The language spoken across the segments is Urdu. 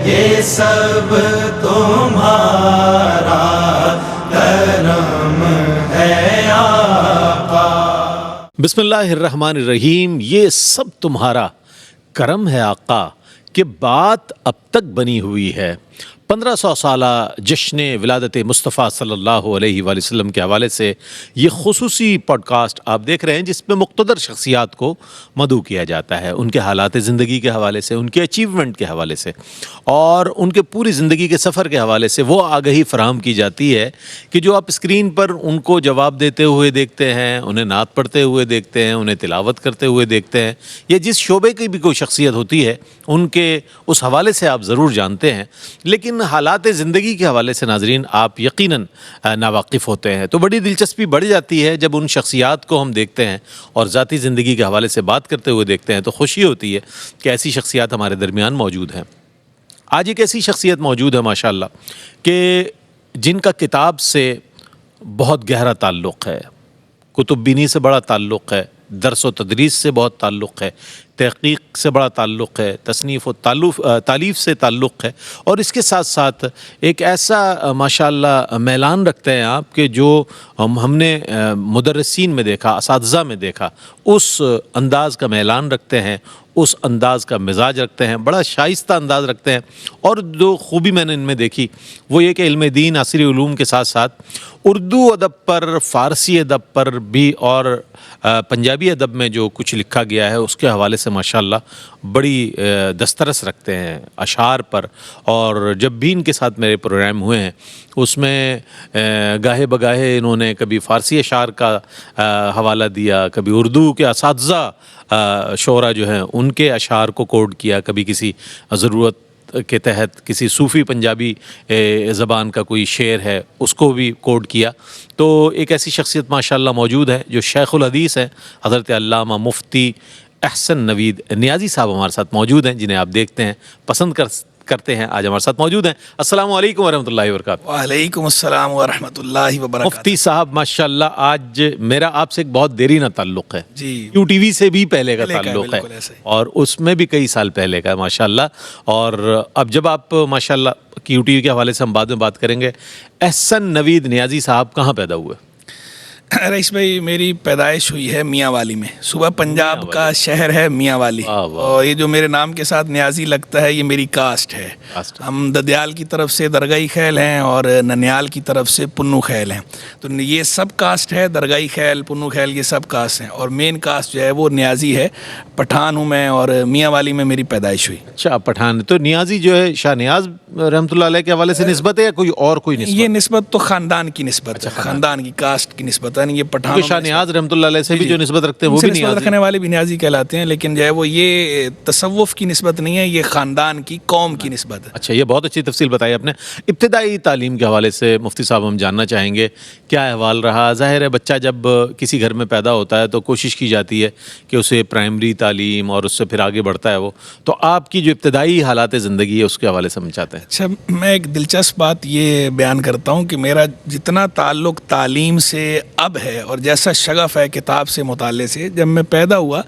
یہ سب تمہارا کرم ہے آقا. بسم اللہ الرحمن الرحیم. یہ سب تمہارا کرم ہے آقا کہ بات اب تک بنی ہوئی ہے. 1500 سالہ جشن ولادت مصطفیٰ صلی اللہ علیہ وآلہ وسلم کے حوالے سے یہ خصوصی پوڈ کاسٹ آپ دیکھ رہے ہیں، جس میں مقتدر شخصیات کو مدعو کیا جاتا ہے، ان کے حالات زندگی کے حوالے سے، ان کے اچیومنٹ کے حوالے سے اور ان کے پوری زندگی کے سفر کے حوالے سے وہ آگہی فراہم کی جاتی ہے کہ جو آپ اسکرین پر ان کو جواب دیتے ہوئے دیکھتے ہیں، انہیں نعت پڑھتے ہوئے دیکھتے ہیں، انہیں تلاوت کرتے ہوئے دیکھتے ہیں، یا جس شعبے کی بھی کوئی شخصیت ہوتی ہے ان کے اس حوالے سے آپ ضرور جانتے ہیں، لیکن حالات زندگی کے حوالے سے ناظرین آپ یقیناً ناواقف ہوتے ہیں. تو بڑی دلچسپی بڑھ جاتی ہے جب ان شخصیات کو ہم دیکھتے ہیں اور ذاتی زندگی کے حوالے سے بات کرتے ہوئے دیکھتے ہیں، تو خوشی ہوتی ہے کہ ایسی شخصیات ہمارے درمیان موجود ہیں. آج ایک ایسی شخصیت موجود ہے ماشاءاللہ کہ جن کا کتاب سے بہت گہرا تعلق ہے، کتب بینی سے بڑا تعلق ہے، درس و تدریس سے بہت تعلق ہے، تحقیق سے بڑا تعلق ہے، تصنیف و تالیف سے تعلق ہے، اور اس کے ساتھ ساتھ ایک ایسا ماشاءاللہ میلان رکھتے ہیں آپ کہ جو ہم نے مدرسین میں دیکھا، اساتذہ میں دیکھا، اس انداز کا میلان رکھتے ہیں، اس انداز کا مزاج رکھتے ہیں، بڑا شائستہ انداز رکھتے ہیں. اور جو خوبی میں نے ان میں دیکھی وہ یہ کہ علم دین، عصری علوم کے ساتھ ساتھ اردو ادب پر، فارسی ادب پر بھی اور پنجابی ادب میں جو کچھ لکھا گیا ہے اس کے حوالے سے ماشاءاللہ بڑی دسترس رکھتے ہیں اشعار پر. اور جب بھی ان کے ساتھ میرے پروگرام ہوئے ہیں اس میں گاہے بگاہے انہوں نے کبھی فارسی اشعار کا حوالہ دیا، کبھی اردو کے اساتذہ شعراء جو ہیں ان کے اشعار کو کوٹ کیا، کبھی کسی ضرورت کے تحت کسی صوفی پنجابی زبان کا کوئی شعر ہے اس کو بھی کوٹ کیا. تو ایک ایسی شخصیت ماشاءاللہ موجود ہے جو شیخ الحدیث ہیں، حضرت علامہ مفتی احسن نوید نیازی صاحب ہمارے ساتھ موجود ہیں، جنہیں آپ دیکھتے ہیں، پسند کرتے ہیں. آج ہمارے ساتھ موجود ہیں. السلام علیکم ورحمۃ اللہ وبرکاتہ. وعلیکم السلام ورحمۃ اللہ وبرکاتہ. مفتی صاحب ماشاءاللہ آج میرا آپ سے ایک بہت دیرینہ تعلق ہے، جی یو ٹی وی سے بھی پہلے کا تعلق ہے اور اس میں بھی کئی سال پہلے کا ہے ماشاءاللہ. اور اب جب آپ ماشاءاللہ یو ٹی وی کے حوالے سے ہم بعد میں بات کریں گے، احسن نوید نیازی صاحب کہاں پیدا ہوئے؟ رئیس بھائی میری پیدائش ہوئی ہے میاں والی میں. صوبہ پنجاب کا شہر ہے میاں والی، اور یہ جو میرے نام کے ساتھ نیازی لگتا ہے یہ میری کاسٹ ہے. ہم ددیال کی طرف سے درگائی خیل ہیں اور ننیال کی طرف سے پنو خیل ہیں. تو یہ سب کاسٹ ہے، درگائی خیل، پنو خیل، یہ سب کاسٹ ہیں، اور مین کاسٹ جو ہے وہ نیازی ہے. پٹھان ہوں میں اور میاں والی میں میری پیدائش ہوئی. اچھا پٹھان. تو نیازی جو ہے شاہ نیاز رحمۃ اللہ علیہ کے حوالے سے نسبت ہے یا کوئی اور کوئی نسبت؟ یہ نسبت تو خاندان کی نسبت ہے، خاندان کی کاسٹ کی نسبت ہے. یہ پٹھان شاہ نیاز رحمۃ اللہ علیہ سے بھی جو نسبت رکھتے ہیں وہ بھی نسبت رکھنے والے بھی نیازی کہلاتے ہیں، لیکن جو ہے وہ یہ تصوف کی نسبت نہیں ہے، یہ خاندان کی، قوم کی نسبت ہے. اچھا، یہ بہت اچھی تفصیل بتائی آپ نے. ابتدائی تعلیم کے حوالے سے مفتی صاحب ہم جاننا چاہیں گے کیا احوال رہا؟ ظاہر ہے بچہ جب کسی گھر میں پیدا ہوتا ہے تو کوشش کی جاتی ہے کہ اسے پرائمری تعلیم اور اس سے پھر آگے بڑھتا ہے وہ. تو آپ کی جو ابتدائی حالات زندگی ہے اس کے حوالے سے ہم چاہتے ہیں. اچھا، میں ایک دلچسپ بات یہ بیان کرتا ہوں کہ میرا جتنا تعلق تعلیم سے اب ہے اور جیسا شغف ہے کتاب سے مطالعے سے، جب میں پیدا ہوا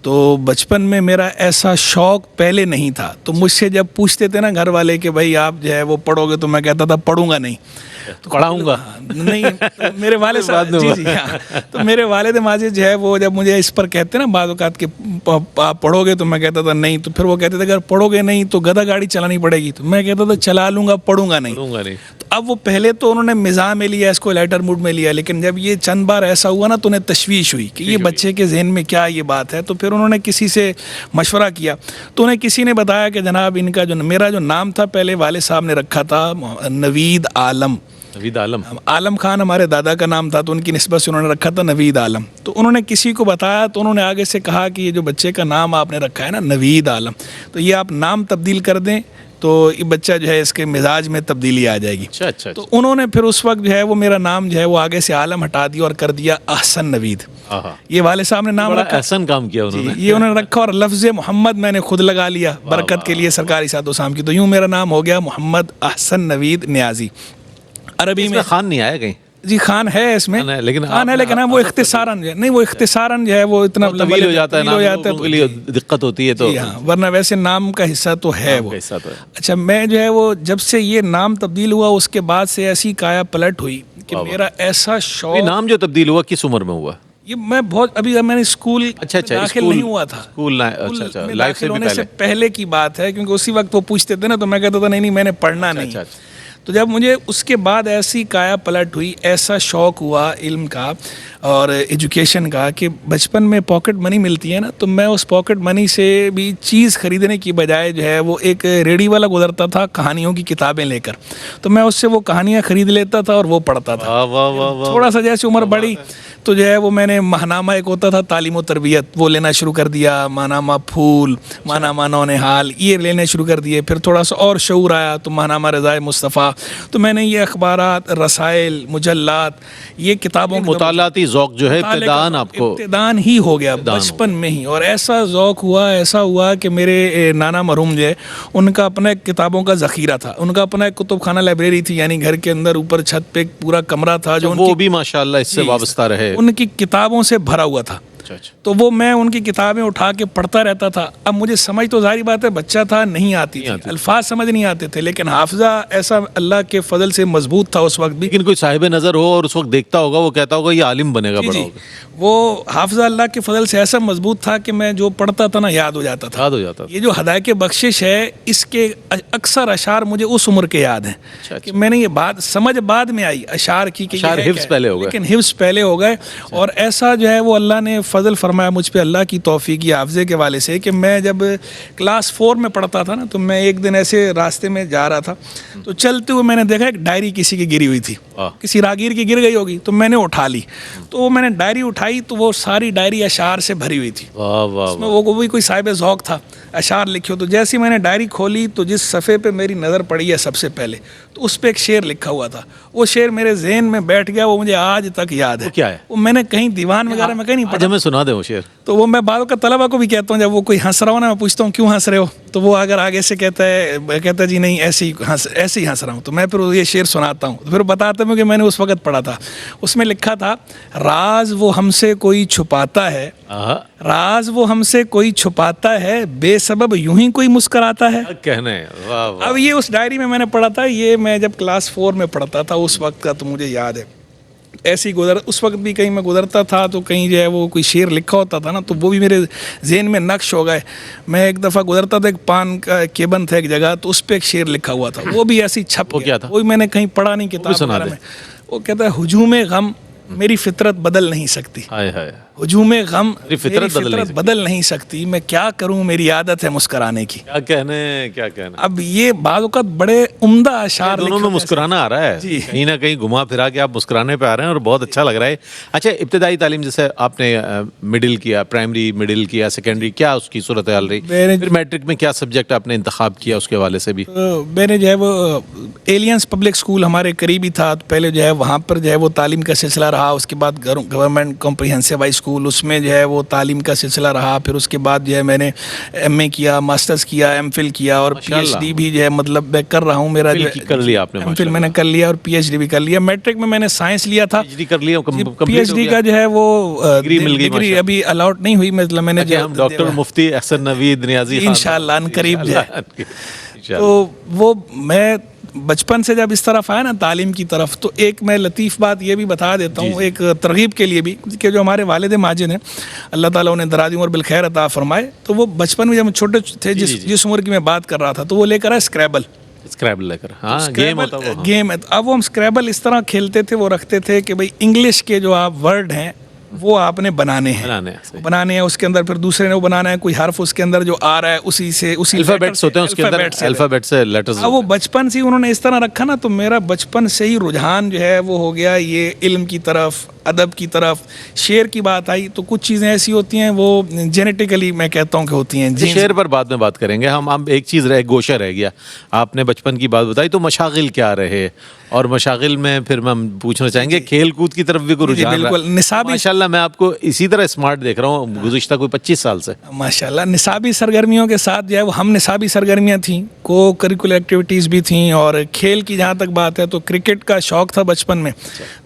تو بچپن میں میرا ایسا شوق پہلے نہیں تھا. تو مجھ سے جب پوچھتے تھے نا گھر والے کہ بھائی آپ جو ہے وہ پڑھو گے، تو میں کہتا تھا پڑھوں گا نہیں. تو پڑھاؤں گا نہیں. میرے والد صاحب جی ہاں، تو میرے والد ماجد جو ہے وہ جب مجھے اس پر کہتے نا بعض اوقات کہ آپ پڑھو گے، تو میں کہتا تھا نہیں. تو پھر وہ کہتے تھے اگر پڑھو گے نہیں تو گدھا گاڑی چلانی پڑے گی. تو میں کہتا تھا چلا لوں گا، پڑھوں گا نہیں. تو اب وہ پہلے تو انہوں نے مزاح میں لیا، اس کو لائٹر موڈ میں لیا، لیکن جب یہ چند بار ایسا ہوا نا تو انہیں تشویش ہوئی کہ یہ بچے کے ذہن میں کیا یہ بات ہے. تو پھر انہوں نے کسی سے مشورہ کیا تو انہیں کسی نے بتایا کہ جناب ان کا جو میرا جو نام تھا پہلے والد صاحب نے رکھا تھا نوید عالم. نوید عالم، عالم خان ہمارے دادا کا نام تھا، تو ان کی نسبت سے انہوں نے رکھا تھا نوید عالم. تو انہوں نے کسی کو بتایا تو انہوں نے آگے سے کہا کہ یہ جو بچے کا نام آپ نے رکھا ہے نا نوید عالم، تو یہ آپ نام تبدیل کر دیں تو یہ بچہ جو ہے اس کے مزاج میں تبدیلی آ جائے گی. تو انہوں نے پھر اس وقت جو ہے وہ میرا نام جو ہے وہ آگے سے عالم ہٹا دیا اور کر دیا احسن نوید. یہ والد صاحب نے نام رکھا، احسن کام کیا انہوں نے، یہ انہوں نے رکھا، اور لفظ محمد میں نے خود لگا لیا برکت کے لیے سرکاری ساتھ و سام کی. تو یوں میرا نام ہو گیا محمد احسن نوید نیازی. عربی میں خان نہیں آیا کہیں؟ جی خان ہے اس میں، خان ہے، لیکن خان ہے لیکن وہ اختصاراً جو ہے، نہیں وہ اختصاراً جو ہے وہ اتنا طویل ہو جاتا ہے، طویل ہو جاتا ہے لوگوں کے لیے دقت ہوتی ہے تو جی ہاں، ورنہ ویسے نام کا حصہ تو ہے وہ. ایسا تو ہے. اچھا میں جو ہے وہ جب سے یہ نام تبدیل ہوا اس کے بعد سے ایسی کایا پلٹ ہوئی کہ میرا ایسا یہ شوق، نام جو تبدیل ہوا کس عمر میں ہوا؟ یہ میں بہت ابھی میں نے اسکول اچھا داخل نہیں ہوا تھا، اسکول اچھا میں لائف سے داخل بھی ہونے سے پہلے کی بات ہے، کیونکہ اسی وقت وہ پوچھتے تھے نا تو میں کہتا تھا نہیں میں نے پڑھنا نہیں. اچھا. تو جب مجھے اس کے بعد ایسی کایا پلٹ ہوئی، ایسا شوق ہوا علم کا اور ایجوکیشن کا کہ بچپن میں پاکٹ منی ملتی ہے نا، تو میں اس پاکٹ منی سے بھی چیز خریدنے کی بجائے جو ہے وہ ایک ریڈی والا گزرتا تھا کہانیوں کی کتابیں لے کر، تو میں اس سے وہ کہانیاں خرید لیتا تھا اور وہ پڑھتا تھا. تھوڑا سا جیسے عمر بڑھی تو جو ہے وہ میں نے ماہنامہ ایک ہوتا تھا تعلیم و تربیت وہ لینا شروع کر دیا، ماہنامہ پھول، ماہنامہ نونہال یہ لینے شروع کر دیے. پھر تھوڑا سا اور شعور آیا تو ماہنامہ رضائے مصطفیٰ، تو میں نے یہ اخبارات، رسائل، مجلات، یہ کتابوں کا مطالعاتی ذوق جو ہے ابتداً آپ کو ابتداً ہی ہو گیا بچپن میں ہی. اور ایسا ذوق ہوا، ایسا ہوا کہ میرے نانا مرحوم جو ہے ان کا اپنا ایک کتابوں کا ذخیرہ تھا، ان کا اپنا ایک کتب خانہ لائبریری تھی، یعنی گھر کے اندر اوپر چھت پہ ایک پورا کمرہ تھا جو وہ بھی ماشاءاللہ اس سے وابستہ رہے، ان کی کتابوں سے بھرا ہوا تھا. تو وہ میں ان کی کتابیں اٹھا کے پڑھتا رہتا تھا. اب مجھے سمجھ تو ظاہری بات ہے بچہ تھا نہیں آتی تھی، الفاظ سمجھ نہیں آتے تھے، لیکن حافظہ ایسا اللہ کے فضل سے مضبوط تھا اس وقت بھی. لیکن کوئی صاحب نظر ہو اور اس وقت دیکھتا ہوگا وہ کہتا ہوگا یہ عالم بنے گا، بڑا ہوگا. وہ حافظہ اللہ کے فضل سے ایسا مضبوط تھا کہ میں جو پڑھتا تھا نا یاد ہو جاتا تھا. یہ جو ہدایت بخشش ہے اس کے اکثر اشعار مجھے اس عمر کے یاد ہیں کہ میں نے یہ بات سمجھ بعد میں آئی اشعار کی کہ حفظ پہلے ہو گئے، لیکن حفظ پہلے ہو گئے. اور ایسا جو ہے وہ اللہ نے فضل فرمایا مجھ پہ اللہ کی توفیق حافظے کے والے سے کہ میں جب کلاس 4 میں پڑھتا تھا نا تو میں ایک دن ایسے راستے میں جا رہا تھا تو چلتے ہوئے میں نے دیکھا ایک ڈائری کسی کی گری ہوئی تھی، کسی راگیر کی گر گئی ہوگی، تو میں نے اٹھا لی. تو میں نے ڈائری اٹھائی تو وہ ساری ڈائری اشعار سے بھری ہوئی تھی. اس میں وہ کوئی صاحب ذوق تھا، اشعار لکھے ہو. تو جیسے میں نے ڈائری کھولی تو جس صفحے پہ میری نظر پڑی ہے سب سے پہلے تو اس پہ ایک شعر لکھا ہوا تھا. وہ شعر میرے ذہن میں بیٹھ گیا، وہ مجھے آج تک یاد ہے. کیا ہے وہ میں نے کہیں دیوان وغیرہ میں کہیں نہیں پڑھا. ہمیں سنا دیں وہ شعر. تو وہ میں بعض کا طلبہ کو بھی کہتا ہوں، جب وہ کوئی ہنس رہا ہو نا میں پوچھتا ہوں کیوں ہنس رہے ہو، تو وہ اگر آگے سے کہتا ہے جی نہیں ایسے ہی ہنس رہا ہوں، تو میں پھر یہ شعر سناتا ہوں. تو پھر بتاتا ہوں کہ میں نے اس وقت پڑھا تھا. اس میں لکھا تھا راز وہ ہم سے کوئی چھپاتا ہے، راز وہ ہم سے کوئی چھپاتا ہے، بے سبب یوں ہی کوئی مسکراتا ہے. کہنے اب یہ اس ڈائری میں نے پڑھا تھا، یہ میں جب کلاس 4 میں پڑھتا تھا اس وقت کا، تو مجھے یاد ہے. ایسی اس وقت بھی کہیں میں گزرتا تھا تو کہیں جو ہے وہ کوئی شعر لکھا ہوتا تھا نا تو وہ بھی میرے ذہن میں نقش ہو گئے. میں ایک دفعہ گزرتا تھا، ایک پان کا کیبن تھا ایک جگہ، تو اس پہ ایک شعر لکھا ہوا تھا، وہ بھی ایسی چھپ گیا. وہ میں نے کہیں پڑھا نہیں کتاب میں. وہ کہتا ہے ہجوم غم میری فطرت بدل نہیں سکتی، ہجوم غم میری فطرت بدل نہیں سکتی، میں کیا کروں میری عادت ہے مسکرانے کی. کیا کہنے. اب یہ بعض اوقات بڑے عمدہ اشعار دونوں میں مسکرانا آ رہا ہے، کہیں نہ کہیں گھما پھرا کے آپ مسکرانے پہ آ رہے ہیں اور بہت اچھا لگ رہا ہے. اچھا ابتدائی تعلیم جیسے آپ نے مڈل کیا، پرائمری مڈل کیا، سیکنڈری کیا اس کی صورتحال رہی؟ پھر میٹرک میں کیا سبجیکٹ آپ نے انتخاب کیا اس کے حوالے سے بھی؟ میں نے جو ہے وہ ایلینس پبلک اسکول ہمارے قریبی تھا، پہلے جو ہے وہاں پر جو ہے وہ تعلیم کا سلسلہ رہا. اس کے بعد گورنمنٹ کمپریہنسو ہائی اسکول، اس میں جو ہے وہ تعلیم کا سلسلہ رہا. پھر اس کے بعد جو ہے میں نے ایم اے کیا، ماسٹرز کیا، ایم فل کیا اور پی ایچ ڈی بھی جو ہے مطلب میں کر رہا ہوں. میرا جو کر لیا آپ نے؟ ایم فل میں نے کر لیا اور پی ایچ ڈی بھی کر لیا. میٹرک میں نے سائنس لیا تھا، پی ایچ ڈی کر لیا. پی ایچ ڈی کا جو ہے وہ ڈگری ابھی الاٹ نہیں ہوئی، مطلب میں نے ڈاکٹر مفتی احسن نوید نیازی انشاءاللہ ان قریب جو ہے. تو وہ میں بچپن سے جب اس طرف آیا نا تعلیم کی طرف، تو ایک میں لطیف بات یہ بھی بتا دیتا ہوں ایک ترغیب کے لیے بھی کہ جو ہمارے والد ماجد ہیں اللہ تعالیٰ انہیں دراز عمر بالخیر عطا فرمائے، تو وہ بچپن میں جب ہم چھوٹے تھے جس عمر کی میں بات کر رہا تھا تو وہ لے کر آئے اسکریبل لے کر. ہاں گیم ہے. اب وہ ہم اسکریبل اس طرح کھیلتے تھے، وہ رکھتے تھے کہ بھائی انگلش کے جو آپ ورڈ ہیں وہ آپ نے بنانے ہیں، اس کے اندر پھر دوسرے نے وہ بنانا ہے، کوئی حرف اس کے اندر جو آ رہا ہے اسی الفابیٹس ہوتے ہیں اس کے اندر، الفابیٹ سے لیٹرز. اب وہ بچپن سے انہوں نے اس طرح رکھا نا، تو میرا بچپن سے ہی رجحان جو ہے وہ ہو گیا یہ علم کی طرف، ادب کی طرف شعر کی بات آئی تو کچھ چیزیں ایسی ہوتی ہیں وہ جینیٹیکلی میں کہتا ہوں کہ ہوتی ہیں. شعر پر بعد میں بات کریں گے ہم ایک چیز گوشہ رہ گیا. آپ نے بچپن کی بات بتائی تو مشاغل کیا رہے, اور مشاغل میں پھر ہم پوچھنا چاہیں گے کھیل کود کی طرف بھی کوئی رجحان بالکل. نصابی ماشاءاللہ میں آپ کو اسی طرح اسمارٹ دیکھ رہا ہوں گزشتہ کوئی 25 سال سے. ماشاءاللہ نصابی سرگرمیوں کے ساتھ جو ہے وہ ہم نصابی سرگرمیاں تھیں, کو کریکولر ایکٹیویٹیز بھی تھیں, اور کھیل کی جہاں تک بات ہے تو کرکٹ کا شوق تھا بچپن میں.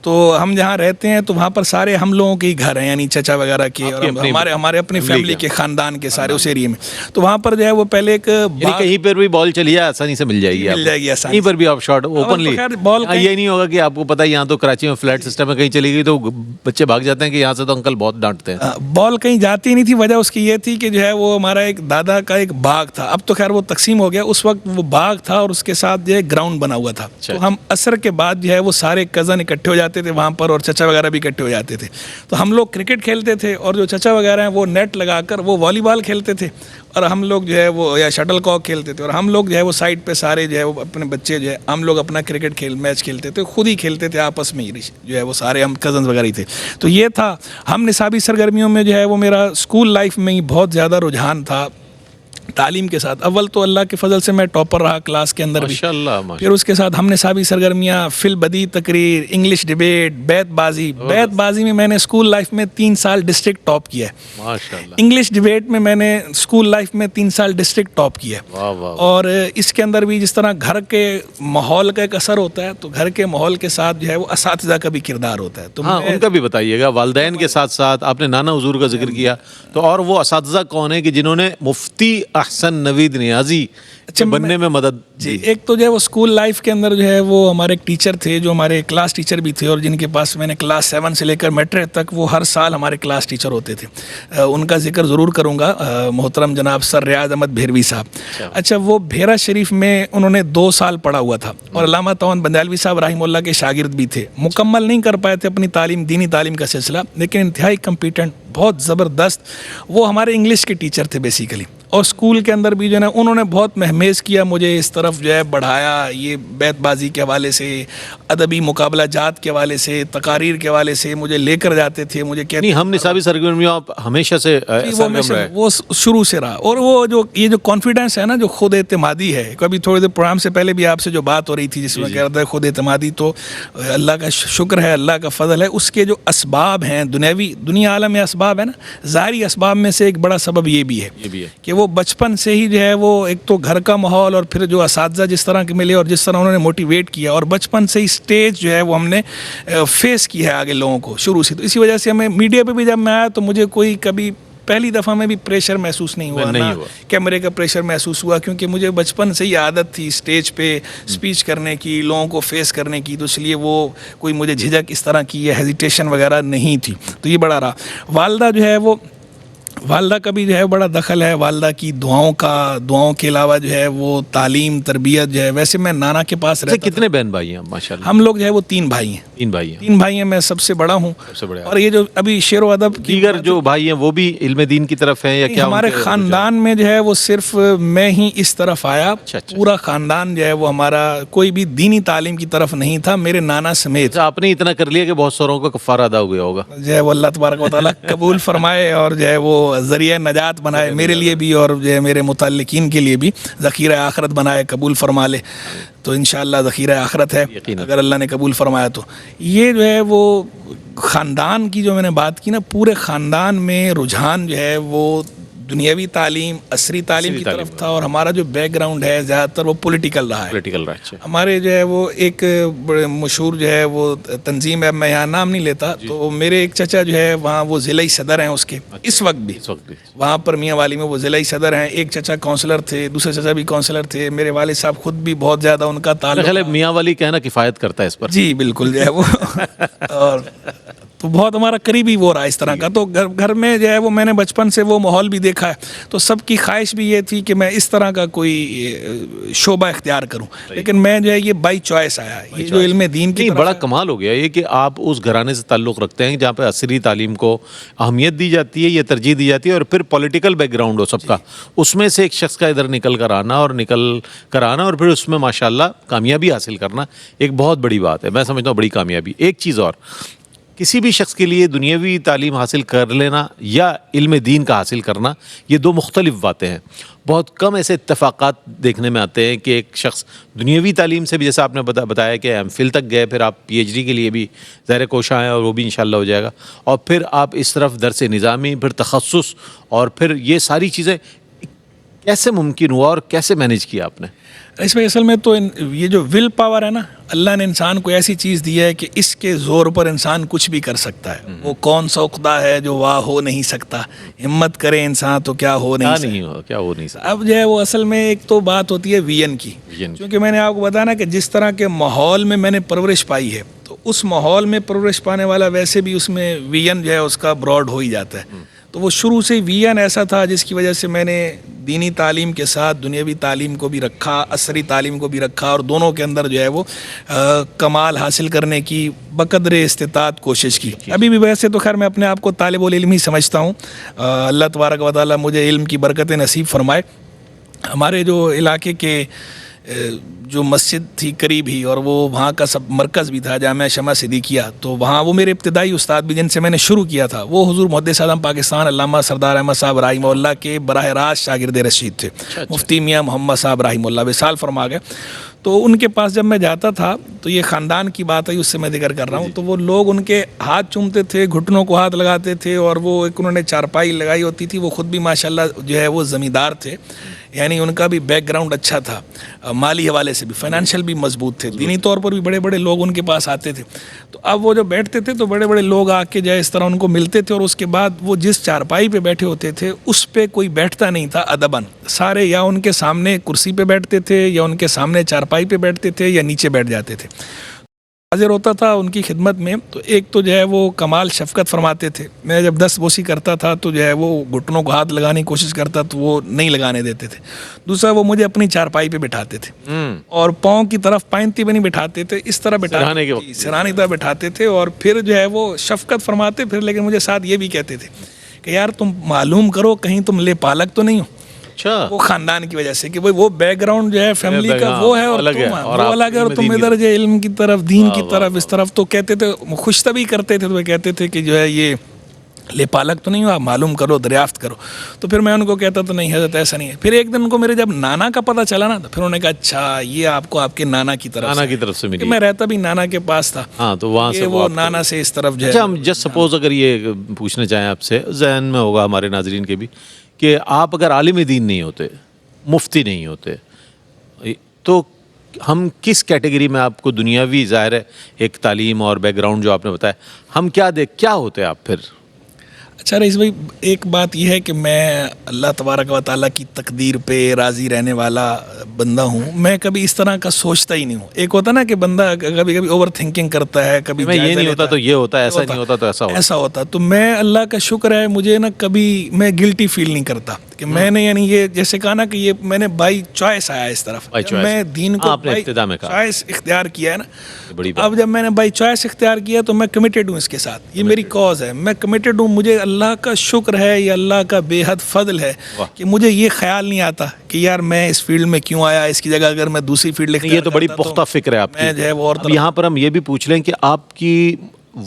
تو ہم جہاں رہتے ہیں تو وہاں پر سارے ہم لوگوں کے گھر ہیں, یعنی چچا وغیرہ کے, اور ہمارے اپنے فیملی کے خاندان کے سارے اس ایریے میں. تو وہاں پر جو ہے وہ پہلے ایک کہیں پر بھی بال چلی ہے آسانی سے مل جائے گی کہیں پر بھی آپ شاٹ اوپنلی. یہ نہیں ہوگا کہ آپ کو پتہ ہے یہاں تو کراچی میں فلیٹ سسٹم ہے, کہیں چلی گئی تو بچے بھاگ جاتے ہیں کہ یہاں سے تو انکل بہت ڈانٹتے ہیں. بال کہیں جاتی نہیں تھی. وجہ اس کی یہ تھی کہ جو ہے وہ ہمارا ایک دادا کا ایک باغ تھا, اب تو خیر وہ تقسیم ہو گیا, اس وقت وہ باغ تھا اور اس کے ساتھ جو ہے گراؤنڈ بنا ہوا تھا. تو ہم عصر کے بعد جو ہے وہ سارے کزن اکٹھے ہو جاتے تھے وہاں پر, اور چچا وغیرہ بھی اکٹھے ہو جاتے تھے. تو ہم لوگ کرکٹ کھیلتے تھے, اور جو چچا وغیرہ ہیں وہ نیٹ لگا کر وہ والی بال کھیلتے تھے, اور ہم لوگ جو ہے وہ یا شٹل کاک کھیلتے تھے, اور ہم لوگ جو ہے وہ سائڈ پہ سارے جو ہے وہ اپنے بچے جو ہے ہم لوگ اپنا کرکٹ میچ کھیلتے تھے, خود ہی کھیلتے تھے آپس میں ہی, جو ہے وہ سارے ہم کزنز وغیرہ ہی تھے. تو یہ تھا ہم نصابی سرگرمیوں میں جو ہے وہ میرا اسکول لائف میں ہی بہت زیادہ رجحان تھا تعلیم کے ساتھ. اول تو اللہ کے فضل سے میں ٹاپر رہا کلاس کے اندر بھی, پھر اس کے ساتھ ہم نصابی سرگرمیاں, فی البدیہہ تقریر, انگلش ڈبیٹ, بیت بازی میں میں نے اسکول لائف میں 3 سال ڈسٹرکٹ ٹاپ کیا ہے. انگلش ڈبیٹ میں میں نے اسکول لائف میں 3 سال ڈسٹرکٹ ٹاپ کیا ہے. اور اس کے اندر بھی جس طرح گھر کے ماحول کا ایک اثر ہوتا ہے, تو گھر کے ماحول کے ساتھ جو ہے وہ اساتذہ کا بھی کردار ہوتا ہے. تو ان کا بھی بتائیے گا. والدین کے ساتھ ساتھ آپ نے نانا حضور کا ذکر کیا, تو اور وہ اساتذہ کون ہیں کہ جنہوں نے مفتی احسن نوید نیازی بننے میں مدد دی؟ ایک تو جو ہے وہ اسکول لائف کے اندر جو ہے وہ ہمارے ایک ٹیچر تھے جو ہمارے کلاس ٹیچر بھی تھے, اور جن کے پاس میں نے کلاس 7 سے لے کر میٹرک تک وہ ہر سال ہمارے کلاس ٹیچر ہوتے تھے. ان کا ذکر ضرور کروں گا, محترم جناب سر ریاض احمد بھیروی صاحب. اچھا, وہ بھیرا شریف میں انہوں نے 2 سال پڑھا ہوا تھا, اور علامہ تعاون بندیالوی صاحب رحمہ اللہ کے شاگرد بھی تھے. مکمل نہیں کر پائے تھے اپنی تعلیم, دینی تعلیم کا سلسلہ, لیکن انتہائی کمپیٹنٹ, بہت زبردست. وہ ہمارے انگلش کے ٹیچر تھے بیسیکلی, اور اسکول کے اندر بھی جو ہے نا انہوں نے بہت مہمیز کیا مجھے اس طرف جو ہے بڑھایا. یہ بیت بازی کے حوالے سے, ادبی مقابلہ جات کے حوالے سے, تقاریر کے حوالے سے مجھے لے کر جاتے تھے. مجھے کہتے ہم نصابی سرگرمیوں ہمیشہ سے وہ شروع سے رہا. اور وہ جو کانفیڈنس ہے نا, جو خود اعتمادی ہے, کبھی تھوڑے دیر پروگرام سے پہلے بھی آپ سے جو بات ہو رہی تھی جس میں کہہ رہا تھا خود اعتمادی, تو اللہ کا شکر ہے, اللہ کا فضل ہے. اس کے جو اسباب ہیں دنیا عالم میں اسباب ہے نا, ظاہری اسباب میں سے ایک بڑا سبب یہ بھی ہے کہ وہ بچپن سے ہی جو ہے وہ ایک تو گھر کا ماحول, اور پھر جو اساتذہ جس طرح کے ملے اور جس طرح انہوں نے موٹیویٹ کیا, اور بچپن سے ہی اسٹیج جو ہے وہ ہم نے فیس کی ہے آگے لوگوں کو شروع سے. تو اسی وجہ سے ہمیں میڈیا پہ بھی جب میں آیا تو مجھے کوئی کبھی پہلی دفعہ میں بھی پریشر محسوس نہیں ہوا, نہ کیمرے کا پریشر محسوس ہوا, کیونکہ مجھے بچپن سے ہی عادت تھی اسٹیج پہ اسپیچ کرنے کی, لوگوں کو فیس کرنے کی. تو اس لیے وہ کوئی مجھے جھجک اس طرح کی یا ہیزیٹیشن وغیرہ نہیں تھی. تو یہ بڑا رہا. والدہ جو ہے وہ والدہ کا بھی جو ہے بڑا دخل ہے, والدہ کی دعاؤں کے علاوہ جو ہے وہ تعلیم تربیت جو ہے. ویسے میں نانا کے پاس رہتا تھا. کتنے بہن بھائی ہیں ماشاءاللہ؟ ہم لوگ جو ہے وہ 3 بھائی ہیں. 3 بھائی ہیں. میں سب سے بڑا ہوں. اور یہ جو ابھی شعر و ادب دیگر جو بھائی ہیں وہ بھی علم دین کی طرف ہیں یا کیا؟ ہمارے خاندان میں جو ہے وہ صرف میں ہی اس طرف آیا. پورا خاندان جو ہے وہ ہمارا کوئی بھی دینی تعلیم کی طرف نہیں تھا, میرے نانا سمیت. آپ نے اتنا کر لیا کہ بہت سوروں کا کفارہ ادا ہو گیا ہوگا. جو ہے وہ اللہ تبارک و تعالیٰ قبول فرمائے, اور جو ہے وہ ذریعہ نجات بنائے میرے لیے بھی, اور جو ہے میرے متعلقین کے لیے بھی ذخیرہ آخرت بنائے, قبول فرما لے. تو انشاءاللہ ذخیرہ آخرت ہے اگر اللہ نے قبول فرمایا تو. یہ جو ہے وہ خاندان کی جو میں نے بات کی نا, پورے خاندان میں رجحان جو ہے وہ دنیاوی تعلیم, عصری تعلیم کی طرف تھا. اور ہمارا جو بیک گراؤنڈ ہے زیادہ تر وہ پولیٹیکل رہا ہے. ہمارے جو ہے وہ ایک بڑے مشہور جو ہے وہ تنظیم ہے, میں یہاں نام نہیں لیتا, تو میرے ایک چچا جو ہے وہاں وہ ضلعی صدر ہیں اس کے, اس وقت بھی وہاں پر میاں والی میں وہ ضلعی صدر ہیں. ایک چچا کونسلر تھے, دوسرے چچا بھی کونسلر تھے. میرے والد صاحب خود بھی بہت زیادہ ان کا تعلق, میاں والی کہنا کفایت کرتا ہے اس پر. جی بالکل جو ہے وہ اور تو بہت ہمارا قریبی وہ رہا اس طرح کا. تو گھر میں جو ہے وہ میں نے بچپن سے وہ ماحول بھی دیکھا ہے, تو سب کی خواہش بھی یہ تھی کہ میں اس طرح کا کوئی شعبہ اختیار کروں, لیکن میں جو ہے یہ بائی چوائس آیا. یہ جو علم دین کی بڑا کمال ہو گیا یہ کہ آپ اس گھرانے سے تعلق رکھتے ہیں جہاں پہ عصری تعلیم کو اہمیت دی جاتی ہے, یہ ترجیح دی جاتی ہے, اور پھر پولیٹیکل بیک گراؤنڈ ہو سب کا, اس میں سے ایک شخص کا ادھر نکل کر آنا اور پھر اس میں ماشاءاللہ کامیابی حاصل کرنا ایک بہت بڑی بات ہے. میں سمجھتا ہوں بڑی کامیابی. ایک چیز اور, کسی بھی شخص کے لیے دنیاوی تعلیم حاصل کر لینا یا علم دین کا حاصل کرنا یہ دو مختلف باتیں ہیں. بہت کم ایسے اتفاقات دیکھنے میں آتے ہیں کہ ایک شخص دنیاوی تعلیم سے بھی، جیسا آپ نے بتایا کہ ایم فل تک گئے، پھر آپ پی ایچ ڈی کے لیے بھی ظاہر کوشاں ہیں اور وہ بھی انشاءاللہ ہو جائے گا، اور پھر آپ اس طرف درس نظامی، پھر تخصص، اور پھر یہ ساری چیزیں کیسے ممکن ہوا اور کیسے مینیج کیا آپ نے؟ اس میں اصل میں تو یہ جو ول پاور ہے نا، اللہ نے انسان کو ایسی چیز دی ہے کہ اس کے زور پر انسان کچھ بھی کر سکتا ہے. وہ کون سا عقدہ ہے جو واہ ہو نہیں سکتا، ہمت کرے انسان تو کیا ہو نہیں سکتا. اب جو ہے وہ اصل میں ایک تو بات ہوتی ہے ویژن کی، کیونکہ میں نے آپ کو بتایا نا کہ جس طرح کے ماحول میں نے پرورش پائی ہے، تو اس ماحول میں پرورش پانے والا ویسے بھی اس میں ویژن جو ہے اس کا براڈ ہو ہی جاتا ہے. تو وہ شروع سے ویژن ایسا تھا جس کی وجہ سے میں نے دینی تعلیم کے ساتھ دنیاوی تعلیم کو بھی رکھا، عصری تعلیم کو بھی رکھا، اور دونوں کے اندر جو ہے وہ کمال حاصل کرنے کی بقدر استطاعت کوشش کی. ابھی بھی ویسے تو خیر میں اپنے آپ کو طالب العلم ہی سمجھتا ہوں. اللہ تبارک و تعالیٰ مجھے علم کی برکتیں نصیب فرمائے. ہمارے جو علاقے کے جو مسجد تھی قریب ہی، اور وہ وہاں کا سب مرکز بھی تھا جامعہ شمع صدیقیہ، تو وہاں وہ میرے ابتدائی استاد بھی جن سے میں نے شروع کیا تھا وہ حضور محدث اعظم پاکستان علامہ سردار احمد صاحب رحمہ اللہ کے براہ راست شاگرد رشید تھے. مفتی میاں محمد صاحب رحمہ اللہ وصال فرما گئے. تو ان کے پاس جب میں جاتا تھا تو یہ خاندان کی بات ہے، اس سے میں ذکر کر رہا ہوں، تو وہ لوگ ان کے ہاتھ چومتے تھے، گھٹنوں کو ہاتھ لگاتے تھے، اور وہ ایک انہوں نے چارپائی لگائی ہوتی تھی. وہ خود بھی ماشاءاللہ جو ہے وہ زمیندار تھے، یعنی ان کا بھی بیک گراؤنڈ اچھا تھا، مالی حوالے سے بھی، فائنینشیل بھی مضبوط تھے، دینی طور پر بھی بڑے بڑے لوگ ان کے پاس آتے تھے. تو اب وہ جو بیٹھتے تھے تو بڑے بڑے لوگ آ کے جو ہے اس طرح ان کو ملتے تھے، اور اس کے بعد وہ جس چارپائی پہ بیٹھے ہوتے تھے اس پہ کوئی بیٹھتا نہیں تھا ادباً. سارے یا ان کے سامنے کرسی پہ بیٹھتے تھے، یا ان کے سامنے چارپائی پہ بیٹھتے تھے، یا نیچے بیٹھ جاتے تھے. حاضر ہوتا تھا ان کی خدمت میں تو ایک تو جو ہے وہ کمال شفقت فرماتے تھے. میں جب دست بوسی کرتا تھا تو جو ہے وہ گھٹنوں کو ہاتھ لگانے کی کوشش کرتا تو وہ نہیں لگانے دیتے تھے. دوسرا وہ مجھے اپنی چارپائی پہ بٹھاتے تھے، اور پاؤں کی طرف پائنتی پہ نہیں بٹھاتے تھے، اس طرح سرہانے کی طرح بٹھاتے تھے. اور پھر جو ہے وہ شفقت فرماتے پھر، لیکن مجھے ساتھ یہ بھی کہتے تھے کہ یار تم معلوم کرو کہیں تم لے پالک تو نہیں ہو. وہ خاندان کی وجہ سے کہ وہ بیک گراؤنڈ جو ہے فیملی کا وہ ہے، اور وہ الگ ہے، اور تم ادھر جو علم کی طرف، دین کی طرف، اس طرف. تو کہتے تھے، خوش طبی کرتے تھے، تو وہ کہتے تھے کہ جو ہے یہ لے پالک تو نہیں ہو، آپ معلوم کرو، دریافت کرو. تو پھر میں ان کو کہتا تو نہیں حضرت ایسا نہیں ہے. پھر ایک دن ان کو میرے جب نانا کا پتہ چلا نا، تو پھر انہوں نے کہا اچھا یہ آپ کو آپ کے نانا کی طرف سے ملی. میں رہتا بھی نانا کے پاس تھا، ہاں، تو وہاں سے وہ نانا سے اس طرف جو ہے. ہم جسٹ سپوز اگر یہ پوچھنا چاہیں آپ سے، ذہن میں ہوگا ہمارے ناظرین کے بھی، کہ آپ اگر عالم دین نہیں ہوتے، مفتی نہیں ہوتے، تو ہم کس کیٹیگری میں آپ کو دنیاوی ظاہر ہے ایک تعلیم اور بیک گراؤنڈ جو آپ نے بتایا، ہم کیا ہوتے آپ پھر؟ اچھا رئیس بھائی، ایک بات یہ ہے کہ میں اللہ تبارک و تعالیٰ کی تقدیر پہ راضی رہنے والا بندہ ہوں. میں کبھی اس طرح کا سوچتا ہی نہیں ہوں. ایک ہوتا نا کہ بندہ کبھی کبھی اوور تھنکنگ کرتا ہے، کبھی یہ نہیں ہوتا تو یہ ہوتا ہے، ایسا نہیں ہوتا تو ایسا ہوتا. تو میں اللہ کا شکر ہے مجھے نا کبھی میں گلٹی فیل نہیں کرتا کہ میں نے، یعنی یہ جیسے کہا نا کہ یہ میں نے بائی چوائس آیا اس طرف، میں دین کو چوائس اختیار کیا ہے نا. اب جب میں نے بائی چوائس اختیار کیا تو میں کمیٹیڈ ہوں اس کے ساتھ، یہ میری کاز ہے، میں کمیٹیڈ ہوں. مجھے اللہ کا شکر ہے، یہ اللہ کا بے حد فضل ہے کہ مجھے یہ خیال نہیں آتا کہ یار میں اس فیلڈ میں کیوں آیا، اس کی جگہ اگر میں دوسری فیلڈ اختیار کرتا. یہ تو بڑی پختہ فکر ہے آپ کی. یہاں پر ہم یہ بھی پوچھ لیں کہ آپ کی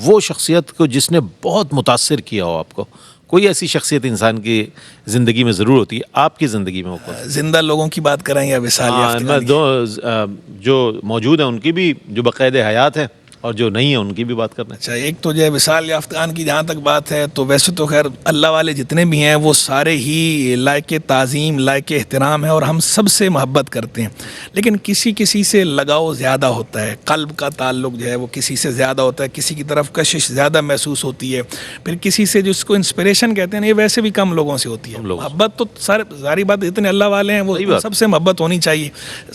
وہ شخصیت کو جس نے بہت متاثر کیا ہو آپ کو، کوئی ایسی شخصیت انسان کی زندگی میں ضرور ہوتی ہے، آپ کی زندگی میں وہ زندہ لوگوں کی بات کریں یا وصال یافتگان؟ جو موجود ہیں ان کی بھی، جو بقید حیات ہیں، اور جو نہیں ہے ان کی بھی بات کرنا. اچھا، ایک تو جو ہے وصال یافتگان کی جہاں تک بات ہے تو ویسے تو خیر اللہ والے جتنے بھی ہیں وہ سارے ہی لائق تعظیم، لائق احترام ہے، اور ہم سب سے محبت کرتے ہیں. لیکن کسی سے لگاؤ زیادہ ہوتا ہے، قلب کا تعلق جو ہے وہ کسی سے زیادہ ہوتا ہے، کسی کی طرف کشش زیادہ محسوس ہوتی ہے. پھر کسی سے جس کو انسپریشن کہتے ہیں، یہ ویسے بھی کم لوگوں سے ہوتی ہے. محبت تو ساری بات اتنے اللہ والے ہیں وہ سب سے محبت ہونی چاہیے.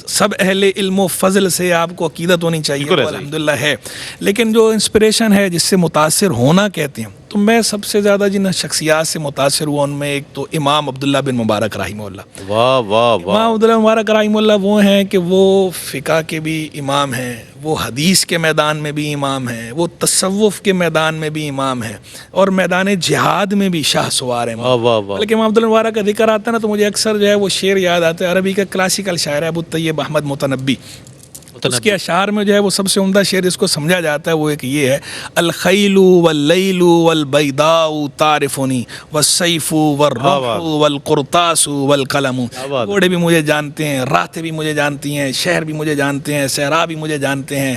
سب اہل علم و فضل سے آپ کو عقیدت ہونی چاہیے، الحمدللہ ہے. لیکن جو انسپریشن ہے جس سے متاثر ہونا کہتے ہیں، تو میں سب سے زیادہ جن شخصیات سے متاثر ہوا ان میں ایک تو امام عبداللہ بن مبارک رحمہ اللہ. واہ واہ واہ. امام عبداللہ مبارک رحمہ اللہ وہ ہیں کہ وہ فقہ کے بھی امام ہیں، وہ حدیث کے میدان میں بھی امام ہیں، وہ تصوف کے میدان میں بھی امام ہیں، اور میدان جہاد میں بھی شاہ سوار ہیں. بلکہ امام عبداللہ مبارک کا ذکر آتا ہے نا تو مجھے اکثر جو ہے وہ شعر یاد آتا ہے. عربی کا کلاسیکل شاعر ہے ابو طیب احمد متنبی. اس کے اشعار میں جو ہے وہ سب سے عمدہ شعر جس کو سمجھا جاتا ہے وہ ایک یہ ہے: الخیل واللیل والبیداء تعرفنی والسیف والرمح والقرطاس والقلم. گھوڑے بھی مجھے جانتے ہیں، راتیں بھی مجھے جانتی ہیں، شہر بھی مجھے جانتے ہیں، صحرا بھی مجھے جانتے ہیں،